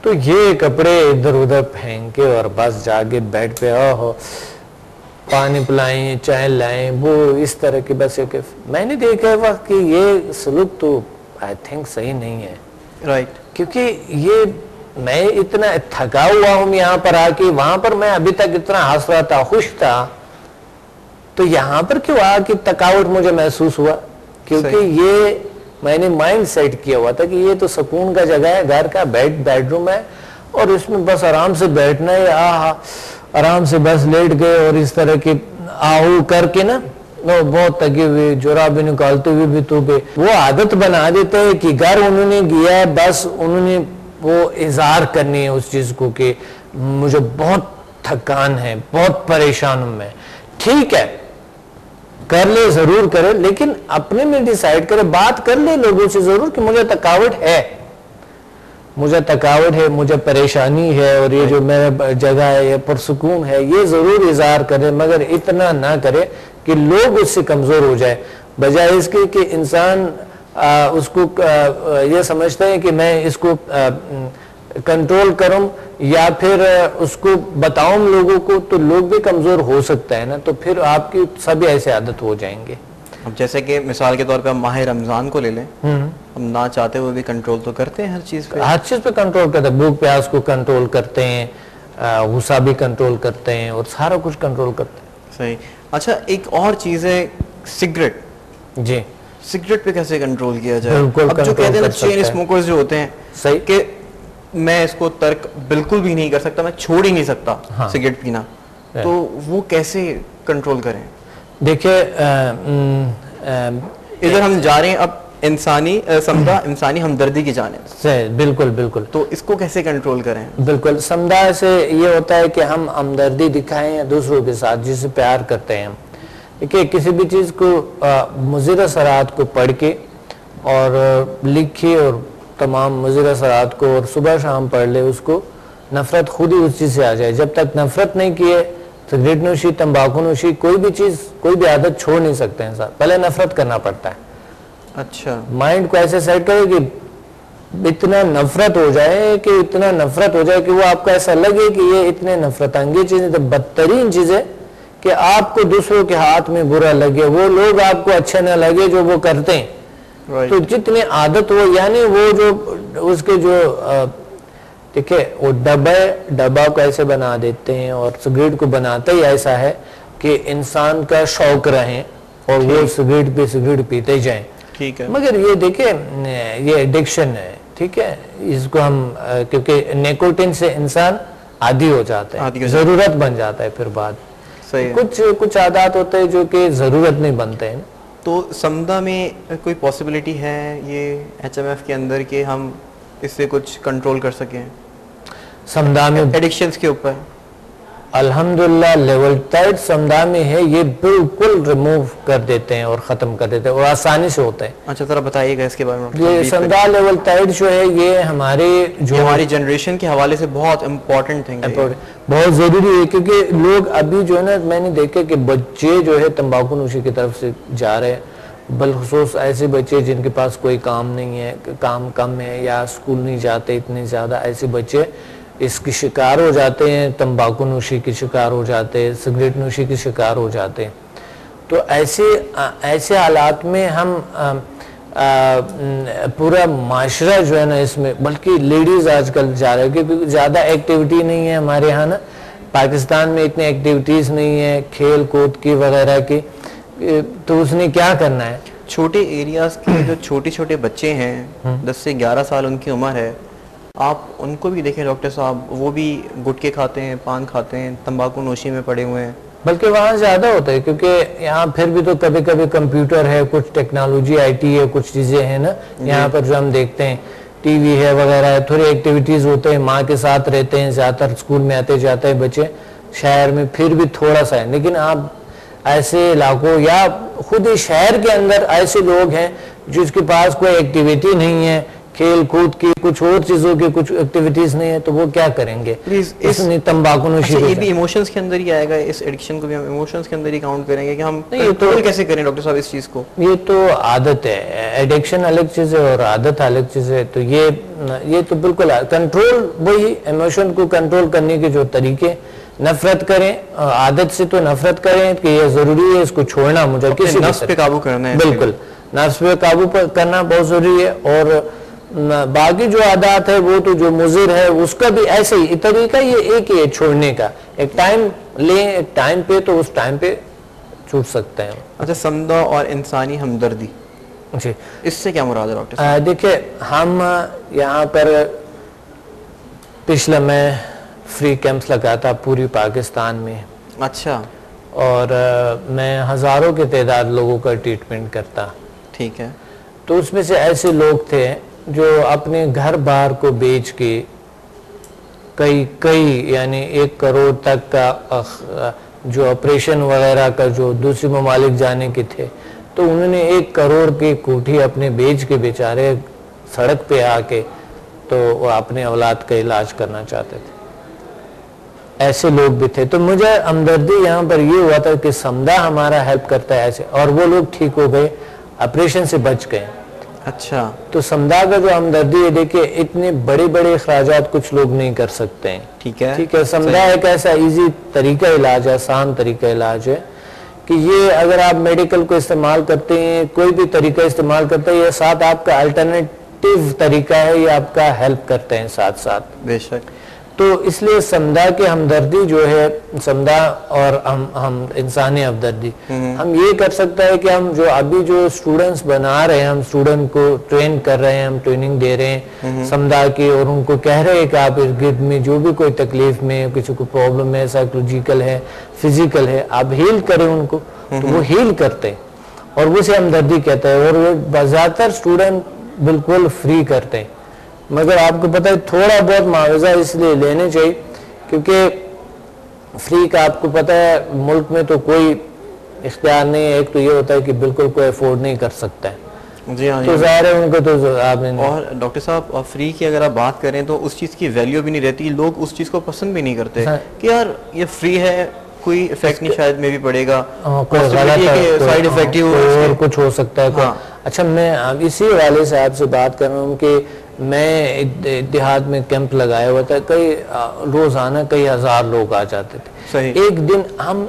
तो ये कपड़े इधर उधर फेंक के और बस जाके बेड पे ओहो पानी पिलाएं, चाय लाएं, वो इस तरह की बस एक मैंने देखा है वह कि ये सलूक तो आई थिंक सही नहीं है। राइट क्योंकि ये मैं इतना थका हुआ हूं यहाँ पर आके, वहां पर मैं अभी तक इतना हंस रहा था, खुश था, तो यहाँ पर क्यों आके थकावट मुझे महसूस हुआ? क्योंकि ये मैंने माइंड सेट किया हुआ था कि ये तो सुकून का जगह है, घर का बेडरूम है और इसमें बस आराम से बैठना है, आराम से बस लेट गए और इस तरह की आहू करके ना वो बहुत थके हुए जोराब भी निकालते हुए भी तो गए। वो आदत बना देते हैं कि घर उन्होंने किया, बस उन्होंने वो इजहार करनी है उस चीज को कि मुझे बहुत थकान है, बहुत परेशान हूं मैं। ठीक है, कर ले, जरूर करे, लेकिन अपने में डिसाइड करे, बात कर ले लोगों से जरूर कि मुझे थकावट है, मुझे थकावट है, मुझे परेशानी है और ये जो मेरा जगह है ये पुरसुकून है, ये जरूर इजहार करे, मगर इतना ना करे कि लोग उससे कमजोर हो जाए, बजाय इसके कि इंसान उसको ये समझते हैं कि मैं इसको कंट्रोल करूं या फिर उसको बताऊं लोगों को, तो लोग भी कमजोर हो सकता है ना, तो फिर आपकी सभी ऐसे आदत हो जाएंगे। अब जैसे कि मिसाल के तौर पे हम माह रमजान को ले लें, हम ना चाहते हुए भी कंट्रोल तो करते हैं हर चीज पे कंट्रोल करते हैं, भूख प्यास को कंट्रोल करते हैं, गुस्सा भी कंट्रोल करते हैं और सारा कुछ कंट्रोल करते हैं। सही। अच्छा एक और चीज है सिगरेट। जी, सिगरेट पे कैसे कंट्रोल किया जाए? अब जो कहते हैं ना चेन स्मोकर्स जो होते हैं, सही कि मैं इसको तर्क बिल्कुल भी नहीं कर सकता, मैं छोड़ ही नहीं सकता हाँ। सिगरेट पीना, तो वो कैसे कंट्रोल करें? देखिए इधर हम जा रहे हैं अब इंसानी हमदर्दी की जानिब। बिल्कुल बिल्कुल, तो इसको कैसे कंट्रोल करें? बिल्कुल, समुदाय से ये होता है कि हम हमदर्दी दिखाएं दूसरों के साथ, जिससे प्यार करते हैं हम। देखिए किसी भी चीज़ को मुज़िर असरात को पढ़ के और लिखे और तमाम मुज़िर असरात को और सुबह शाम पढ़ ले, उसको नफ़रत खुद ही उस चीज़ से आ जाए। जब तक नफ़रत नहीं किए, सिगरेट नोशी, तंबाकू नोशी, कोई भी चीज़, कोई भी आदत छोड़ नहीं सकते इंसान, पहले नफ़रत करना पड़ता है। अच्छा, माइंड को ऐसे सेट करे कि इतना नफ़रत हो जाए कि इतना नफ़रत हो जाए कि वो आपको ऐसा लगे कि ये इतने नफ़रत अंगेज चीज़ें, तो बदतरीन चीज़ है कि आपको दूसरों के हाथ में बुरा लगे, वो लोग आपको अच्छे ना लगे जो वो करते हैं। तो जितनी आदत हो, यानी वो जो उसके जो देखिए वो डब्बा को ऐसे बना देते हैं और सिगरेट को बनाते ही ऐसा है कि इंसान का शौक रहे और वो सिगरेट पे सिगरेट पीते जाएं। ठीक है, मगर ये देखिए ये एडिक्शन है, ठीक है, इसको हम क्योंकि निकोटीन से इंसान आदी हो जाता है, जरूरत बन जाता है फिर बाद। सही। कुछ आदत होते हैं जो कि जरूरत नहीं बनते हैं। तो समदा में कोई पॉसिबिलिटी है ये HMF के अंदर कि हम इससे कुछ कंट्रोल कर सकें समदा में एडिक्शंस के ऊपर? अल्हम्दुलिल्लाह लेवल 3 समदा में है, ये बिल्कुल रिमूव कर देते हैं और खत्म कर देते हैं और आसानी से होता है। अच्छा जरा बताइएगा इसके बारे में। ये समदा लेवल 3 जो है ये हमारे जो हमारी जनरेशन के हवाले से बहुत इम्पोर्टेंट थिंग है, बहुत जरूरी है, क्योंकि लोग अभी जो है ना, मैंने देखा कि बच्चे जो है तंबाकू नोशी की तरफ से जा रहे हैं, बलखसूस ऐसे बच्चे जिनके पास कोई काम नहीं है, काम कम है या स्कूल नहीं जाते इतने ज्यादा, ऐसे बच्चे इसके शिकार हो जाते हैं, तंबाकू नोशी के शिकार हो जाते हैं, सिगरेट नोशी के शिकार हो जाते हैं। तो ऐसे हालात में हम पूरा माशरा जो है ना इसमें, बल्कि लेडीज आजकल जा रहे हैं क्योंकि ज़्यादा एक्टिविटी नहीं है हमारे यहाँ ना, पाकिस्तान में इतनी एक्टिविटीज नहीं है खेल कूद की वगैरह की, तो उसने क्या करना है। छोटे एरियाज के जो छोटे छोटे बच्चे हैं 10 से 11 साल उनकी उम्र है, आप उनको भी देखें डॉक्टर साहब, वो भी गुटखे खाते हैं, पान खाते हैं, तंबाकू नोशी में पड़े हुए हैं। बल्कि वहाँ ज़्यादा होता है क्योंकि यहाँ फिर भी तो कभी कभी कंप्यूटर है, कुछ टेक्नोलॉजी आईटी है, कुछ चीज़ें हैं ना यहाँ पर जो हम देखते हैं, टीवी है वगैरह है, थोड़ी एक्टिविटीज़ होते हैं, माँ के साथ रहते हैं, ज़्यादातर स्कूल में आते जाते हैं बच्चे, शहर में फिर भी थोड़ा सा है। लेकिन आप ऐसे इलाकों या खुद ही शहर के अंदर ऐसे लोग हैं जिसके पास कोई एक्टिविटी नहीं है, खेल कूद की, कुछ और चीजों की कुछ एक्टिविटीज नहीं है, तो वो क्या करेंगे। प्लीज इसमें तंबाकू नोशी ये भी इमोशंस के अंदर ही आएगा, इस एडिक्शन को भी हम इमोशंस के अंदर ही काउंट करेंगे कि हम तो कैसे करें डॉक्टर साहब इस चीज को। ये तो आदत है, एडिक्शन अलग चीज है और आदत अलग चीज है। तो ये तो बिल्कुल कंट्रोल, वही इमोशन को कंट्रोल करने के जो तरीके, नफरत करें, आदत से तो नफरत करें कि ये जरूरी है, इसको छोड़ना मुझे किसी नफ्स पे काबू करना है। बिल्कुल, नफ्स पे काबू करना बहुत जरूरी है। और बाकी जो आदत है वो तो जो मुजिर है उसका भी ऐसे ही तरीका ये एक ही है छोड़ने का। एक टाइम लें, एक टाइम पे, तो उस टाइम पे छूट सकते हैं। अच्छा, समदा और इंसानी हमदर्दी जी, इससे क्या मुराद है डॉक्टर साहब? देखिए, हम यहाँ पर पिछले मैं फ्री कैंप्स लगाता पूरी पाकिस्तान में। अच्छा। और मैं हज़ारों के तादाद लोगों का ट्रीटमेंट करता। ठीक है। तो उसमें से ऐसे लोग थे जो अपने घर बार को बेच के कई यानी 1 करोड़ तक का जो ऑपरेशन वगैरह का जो दूसरे ममालिक जाने के थे, तो उन्होंने 1 करोड़ की कोठी अपने बेच के बेचारे सड़क पे आके तो वो अपने औलाद का इलाज करना चाहते थे। ऐसे लोग भी थे। तो मुझे हमदर्दी यहाँ पर ये हुआ था कि समदा हमारा हेल्प करता है ऐसे, और वो लोग ठीक हो गए, ऑपरेशन से बच गए। अच्छा। तो समदा का जो हमदर्दी है, देखिए इतने बड़े बड़े अखराजात कुछ लोग नहीं कर सकते हैं। ठीक है, ठीक है। समदा एक ऐसा इजी तरीका इलाज है, आसान तरीका इलाज है कि ये अगर आप मेडिकल को इस्तेमाल करते हैं, कोई भी तरीका इस्तेमाल करते हैं, ये साथ आपका अल्टरनेटिव तरीका है, ये आपका हेल्प करते हैं साथ साथ। बेशक। तो इसलिए समदा की हमदर्दी जो है, समदा और हम इंसानी हमदर्दी, हम ये कर सकते हैं कि हम जो अभी जो स्टूडेंट्स बना रहे हैं, हम स्टूडेंट को ट्रेन कर रहे हैं, हम ट्रेनिंग दे रहे हैं समदा की, और उनको कह रहे हैं कि आप इर्द गिर्द में जो भी कोई तकलीफ में, किसी को प्रॉब्लम है, साइकोलॉजिकल है, फिजिकल है, आप हील करें उनको। तो वो हील करते हैं और वो से हमदर्दी कहते हैं, और वो ज्यादातर स्टूडेंट बिल्कुल फ्री करते हैं। मगर आपको पता है थोड़ा बहुत मुआवजा इसलिए लेने चाहिए क्योंकि फ्री का आपको पता है मुल्क में तो कोई इख्तियार नहीं है। एक तो ये होता है कि बिल्कुल कोई अफोर्ड नहीं कर सकता है। जी हाँ, तो जाहिर है उनको तो आपने। और डॉक्टर साहब, फ्री की अगर आप बात करें तो उस चीज़ की वैल्यू भी नहीं रहती, लोग उस चीज़ को पसंद भी नहीं करते। हाँ। कि यार ये फ्री है, कोई इफेक्ट नहीं शायद में भी पड़ेगा, साइड इफेक्ट और कुछ हो सकता है। हाँ। अच्छा, मैं इसी वाले से आपसे बात कर रहा हूँ कि मैं देहात में कैंप लगाया हुआ था, कई रोजाना कई हजार लोग आ जाते थे। सही। एक दिन हम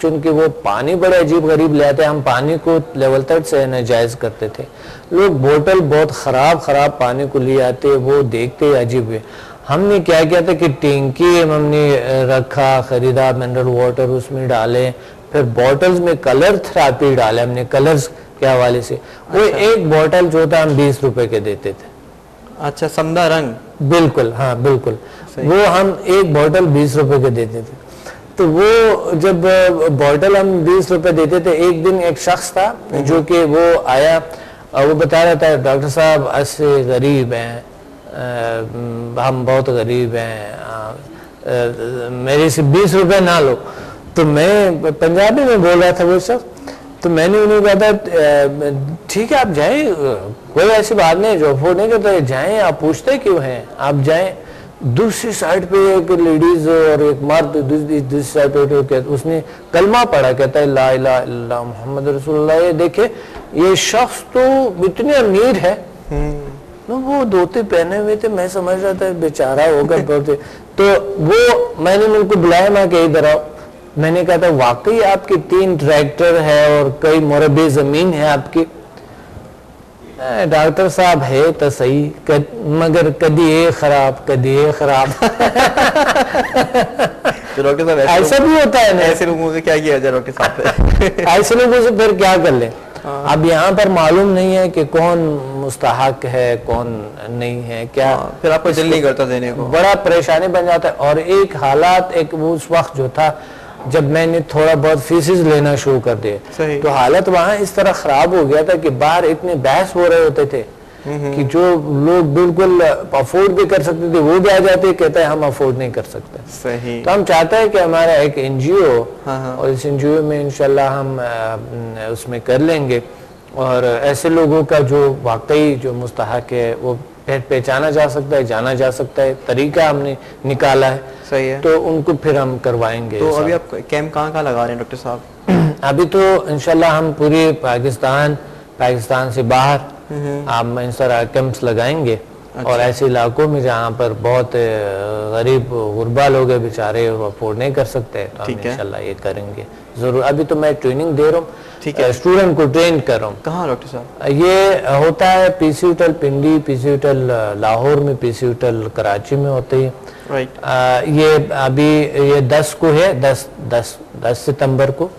चूंकि वो पानी बड़े अजीब गरीब ले आते, हम पानी को लेवल 3 से नाजायज करते थे। लोग बोतल बहुत खराब पानी को ले आते, वो देखते अजीब है। हमने क्या किया था कि टैंकी हमने रखा, खरीदा मिनरल वाटर उसमें डाले, फिर बॉटल्स में कलर थेरेपी डाले हमने, कलर्स के हवाले से। वो एक बोतल जो था हम 20 रुपए के देते थे। अच्छा, समदा रंग। बिल्कुल, हाँ बिल्कुल, वो हम एक बोतल 20 रुपए के देते थे। तो वो जब बोतल हम 20 रुपए देते थे, एक दिन एक शख्स था जो कि वो आया, वो बता रहा था डॉक्टर साहब ऐसे गरीब हैं, हम बहुत गरीब हैं, मेरे से 20 रुपए ना लो। तो मैं पंजाबी में बोल रहा था वो सब, तो मैंने उन्हें कहा था ठीक है आप जाएं, कोई ऐसी बात नहीं, जो अफोर्ड नहीं करता जाएं, आप पूछते क्यों हैं, आप जाएं। दूसरी साइड पे एक लेडीज और एक मर्द दूसरी साइड पे उसने कलमा पढ़ा, कहता है ला इलाहा इल्लल्लाह मुहम्मद रसूलुल्लाह। ये देखे ये शख्स तो इतने अमीर है, वो धोते पहने हुए थे, मैं समझ रहा था बेचारा होगा धोते। तो वो मैंने उनको बुलाया, मैं कहीं इधर आओ। मैंने कहा था वाकई आपके 3 ट्रैक्टर है और कई मुरब्बे जमीन है आपकी। डॉक्टर साहब है तो सही मगर कदी ये खराब कदी ये खराब। तो डॉक्टर साहब ऐसा भी होता है ना, ऐसे लोगों से क्या किया जाए डॉक्टर साहब? ऐसे लोगों से फिर क्या कर ले। अब यहाँ पर मालूम नहीं है कि कौन मुस्तहक है कौन नहीं है क्या, फिर आपको दिल नहीं करता देने को, बड़ा परेशानी बन जाता है। और एक हालात एक वो उस वक्त जो था जब मैंने थोड़ा बहुत फीसिस लेना शुरू कर दिए तो हालत वहाँ इस तरह खराब हो गया था कि बाहर इतने बहस हो रहे होते थे कि जो लोग बिल्कुल अफोर्ड भी कर सकते थे वो भी आ जाते, कहते हैं हम अफोर्ड नहीं कर सकते। सही। तो हम चाहते हैं कि हमारा एक एनजीओ और इस एनजीओ में इंशाल्लाह हम उसमें कर लेंगे और ऐसे लोगों का जो वाकई जो मुस्तहक है वो पहचाना जा सकता है, जाना जा सकता है, तरीका हमने निकाला है। सही है। तो उनको फिर हम करवाएंगे। तो अभी आप कैंप कहाँ लगा रहे हैं डॉक्टर साहब? अभी तो इंशाल्लाह हम पूरे पाकिस्तान से बाहर हम इन तरह कैंप्स लगाएंगे। अच्छा। और ऐसे इलाकों में जहाँ पर बहुत गरीब गुरबा लोग हैं बेचारे अफोर्ड नहीं कर सकते तो हम इंशाल्लाह ये करेंगे जरूर। अभी तो मैं ट्रेनिंग दे रहा हूँ, ठीक है, स्टूडेंट को ट्रेन कर रहा हूँ। कहाँ डॉक्टर साहब? ये होता है पीसी होटल पिंडी, पीसी होटल लाहौर में, पीसी होटल कराची में होते हैं। राइट। ये अभी ये 10 को है, 10 सितंबर को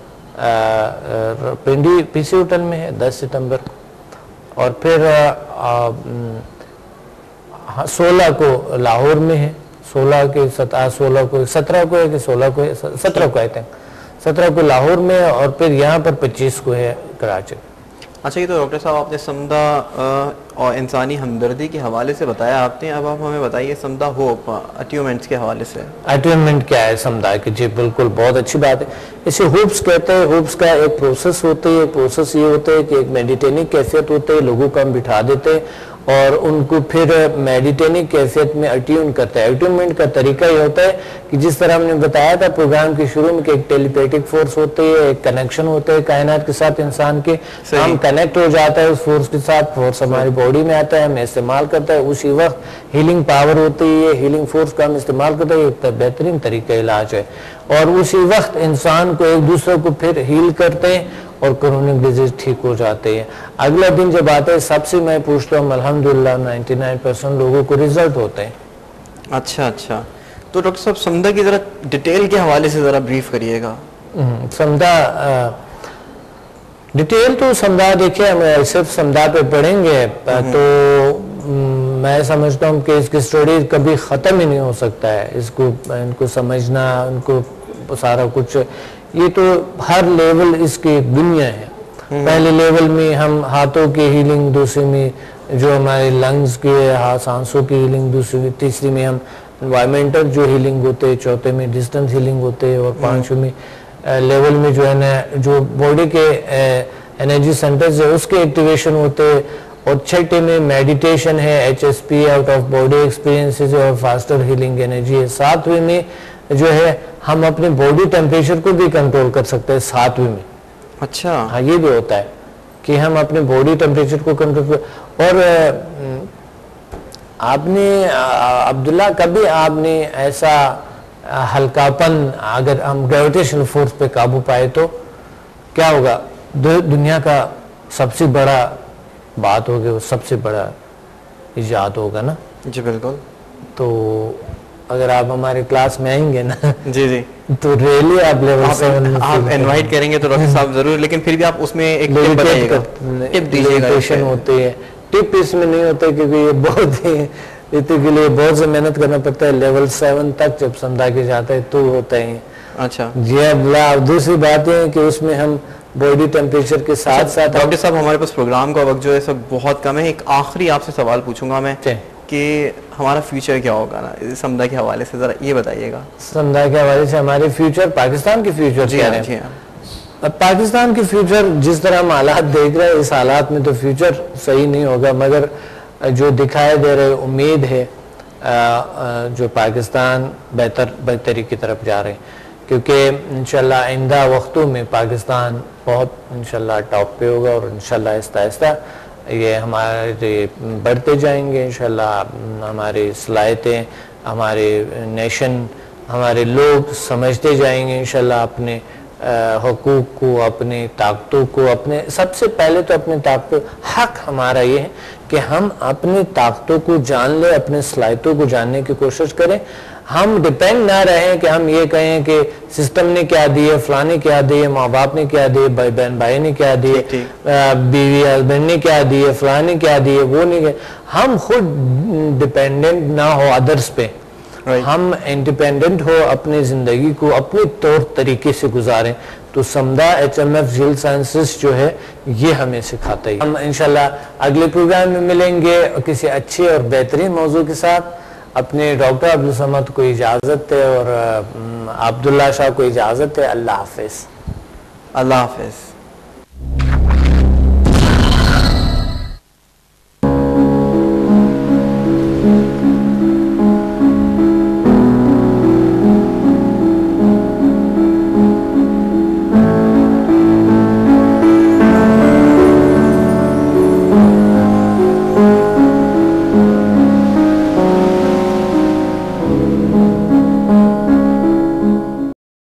पिंडी पीसी होटल में है 10 सितंबर को, और फिर 16 को लाहौर में है, 16 को है कि 17 को है, 17 को आई थिंक 17 को लाहौर में है और फिर यहाँ पर 25 को है कराची। अच्छा, ये तो डॉक्टर साहब आपने समदा और इंसानी हमदर्दी के हवाले से बताया आपने, अब आप हमें बताइए समदा होप अचीवमेंट्स के हवाले से। अचीवमेंट क्या है समदा की? जी बिल्कुल, बहुत अच्छी बात है। इसे होप्स कहते हैं। होप्स का एक प्रोसेस होती है। प्रोसेस ये होता है कि एक मेडिटेटिव कैफियत होती है, लोगों को हम बिठा देते हैं और उनको फिर मेडिटेटिव कैफियत में अट्यून करता है। अट्यूनमेंट का तरीका ये होता है कि जिस तरह हमने बताया था प्रोग्राम के शुरू में कि एक टेलीपैथिक फोर्स होती है, एक कनेक्शन होता है कायनात के साथ इंसान के, हम कनेक्ट हो जाता है उस फोर्स के साथ, फोर्स हमारी बॉडी में आता है, हमें इस्तेमाल करता है, उसी वक्त हीलिंग पावर होती है, हीलिंग फोर्स का हम इस्तेमाल करते हैं, एक बेहतरीन तरीका इलाज है। और उसी वक्त इंसान को एक दूसरे को फिर हील करते हैं और क्रोनिक डिजीज ठीक हो जाते हैं। अगला दिन जब आता है सबसे मैं पूछता हूँ अल्हम्दुलिल्लाह 99% लोगों को रिजल्ट होते हैं। अच्छा, तो डॉक्टर साहब समदा की जरा डिटेल के हवाले से जरा ब्रीफ करिएगा। समदा डिटेल तो समदा देखिए हम सिर्फ समदा पे पढ़ेंगे तो मैं समझता हूँ कि इसकी स्टोरी कभी ख़त्म ही नहीं हो सकता है। इनको समझना, उनको सारा कुछ, ये तो हर लेवल इसकी दुनिया है। पहले लेवल में हम हाथों की हीलिंग, दूसरे में जो हमारे लंग्स की सांसों की हीलिंग, दूसरी में, तीसरी में हम एनवायरमेंटल जो हीलिंग होते हैं, चौथे में डिस्टेंस हीलिंग होते हैं और पांचवें में लेवल में जो है ना जो बॉडी के एनर्जी सेंटर्स है उसके एक्टिवेशन होते हैं और छठे में मेडिटेशन है, HSP out of body experiences और फास्टर हीलिंग एनर्जी है। सातवें में जो है हम अपने बॉडी टेम्परेचर को भी कंट्रोल कर सकते हैं सातवें में। अच्छा, हाँ, ये भी होता है कि हम अपने बॉडी टेम्परेचर को कंट्रोल कर। और आपने अब्दुल्ला कभी आपने ऐसा हल्कापन, अगर हम ग्रेविटेशनल फोर्स पे काबू पाए तो क्या होगा? दुनिया का सबसे बड़ा बात होगी, वो सबसे बड़ा इजाद होगा ना। जी बिल्कुल। तो अगर आप हमारे क्लास में आएंगे ना जी तो रियली आप लेवल 7 आप इनवाइट करेंगे तो डॉक्टर साहब जरूर, लेकिन फिर भी आप उसमें एक टिप बताइएगा, टिप दीजिएगा। होती है टिप इसमें नहीं होता क्योंकि ये बहुत ही इतने के लिए बहुत से मेहनत करना पड़ता है। लेवल 7 तक जब समझा के जाता है तो होता है। अच्छा जी। अब दूसरी बात है कि उसमें हम बॉडी टेम्परेचर के साथ साथ, डॉक्टर साहब हमारे पास प्रोग्राम का वक्त जो है सब बहुत कम है, एक आखिरी आपसे सवाल पूछूंगा मैं कि हमारा फ्यूचर क्या होगा ना समदा के हवाले से, जरा ये बताइएगा। समदा के हवाले से हमारे फ्यूचर, पाकिस्तान के फ्यूचर क्या है? अब पाकिस्तान के फ्यूचर जिस तरह हम हालात देख रहे हैं, इस हालात में तो फ्यूचर सही नहीं होगा, मगर जो दिखाई दे रहे उम्मीद है जो पाकिस्तान बेहतरी की तरफ जा रहे हैं, क्योंकि इंशाल्लाह आइंदा वक्तों में पाकिस्तान बहुत इंशाल्लाह टॉप पे होगा और इंशाल्लाह आहिस्ता आहिस्ता ये हमारे बढ़ते जाएंगे। इंशाल्लाह हमारी सलाहियतें, हमारे नेशन, हमारे लोग समझते जाएंगे इंशाल्लाह अपने हुकूक को, अपनी ताकतों को, अपने सबसे पहले तो अपनी ताकतों, हक हमारा ये है कि हम अपनी ताकतों को जान ले, अपने सलाहियतों को जानने की कोशिश करें। हम डिपेंड ना रहें कि हम ये कहें कि सिस्टम ने क्या दिए, फलाने क्या दिए, माँ बाप ने क्या दिए, भाई बहन भाई ने क्या दिए, बीवी हस्बैंड ने क्या दिए, फलाने क्या दिए, वो नहीं। हम खुद डिपेंडेंट ना हो अदर्स पे, हम इंडिपेंडेंट हो, अपनी जिंदगी को अपने तौर तरीके से गुजारें। तो समदा HMF हील साइंसेस जो है ये हमें सिखाता है। हम इंशाल्लाह अगले प्रोग्राम में मिलेंगे किसी अच्छे और बेहतरीन मौजू के साथ। अपने डॉक्टर अब्दुल समद को इजाज़त है और अब्दुल्ला शाह को इजाज़त है। अल्लाह हाफिज़। अल्लाह हाफिज़।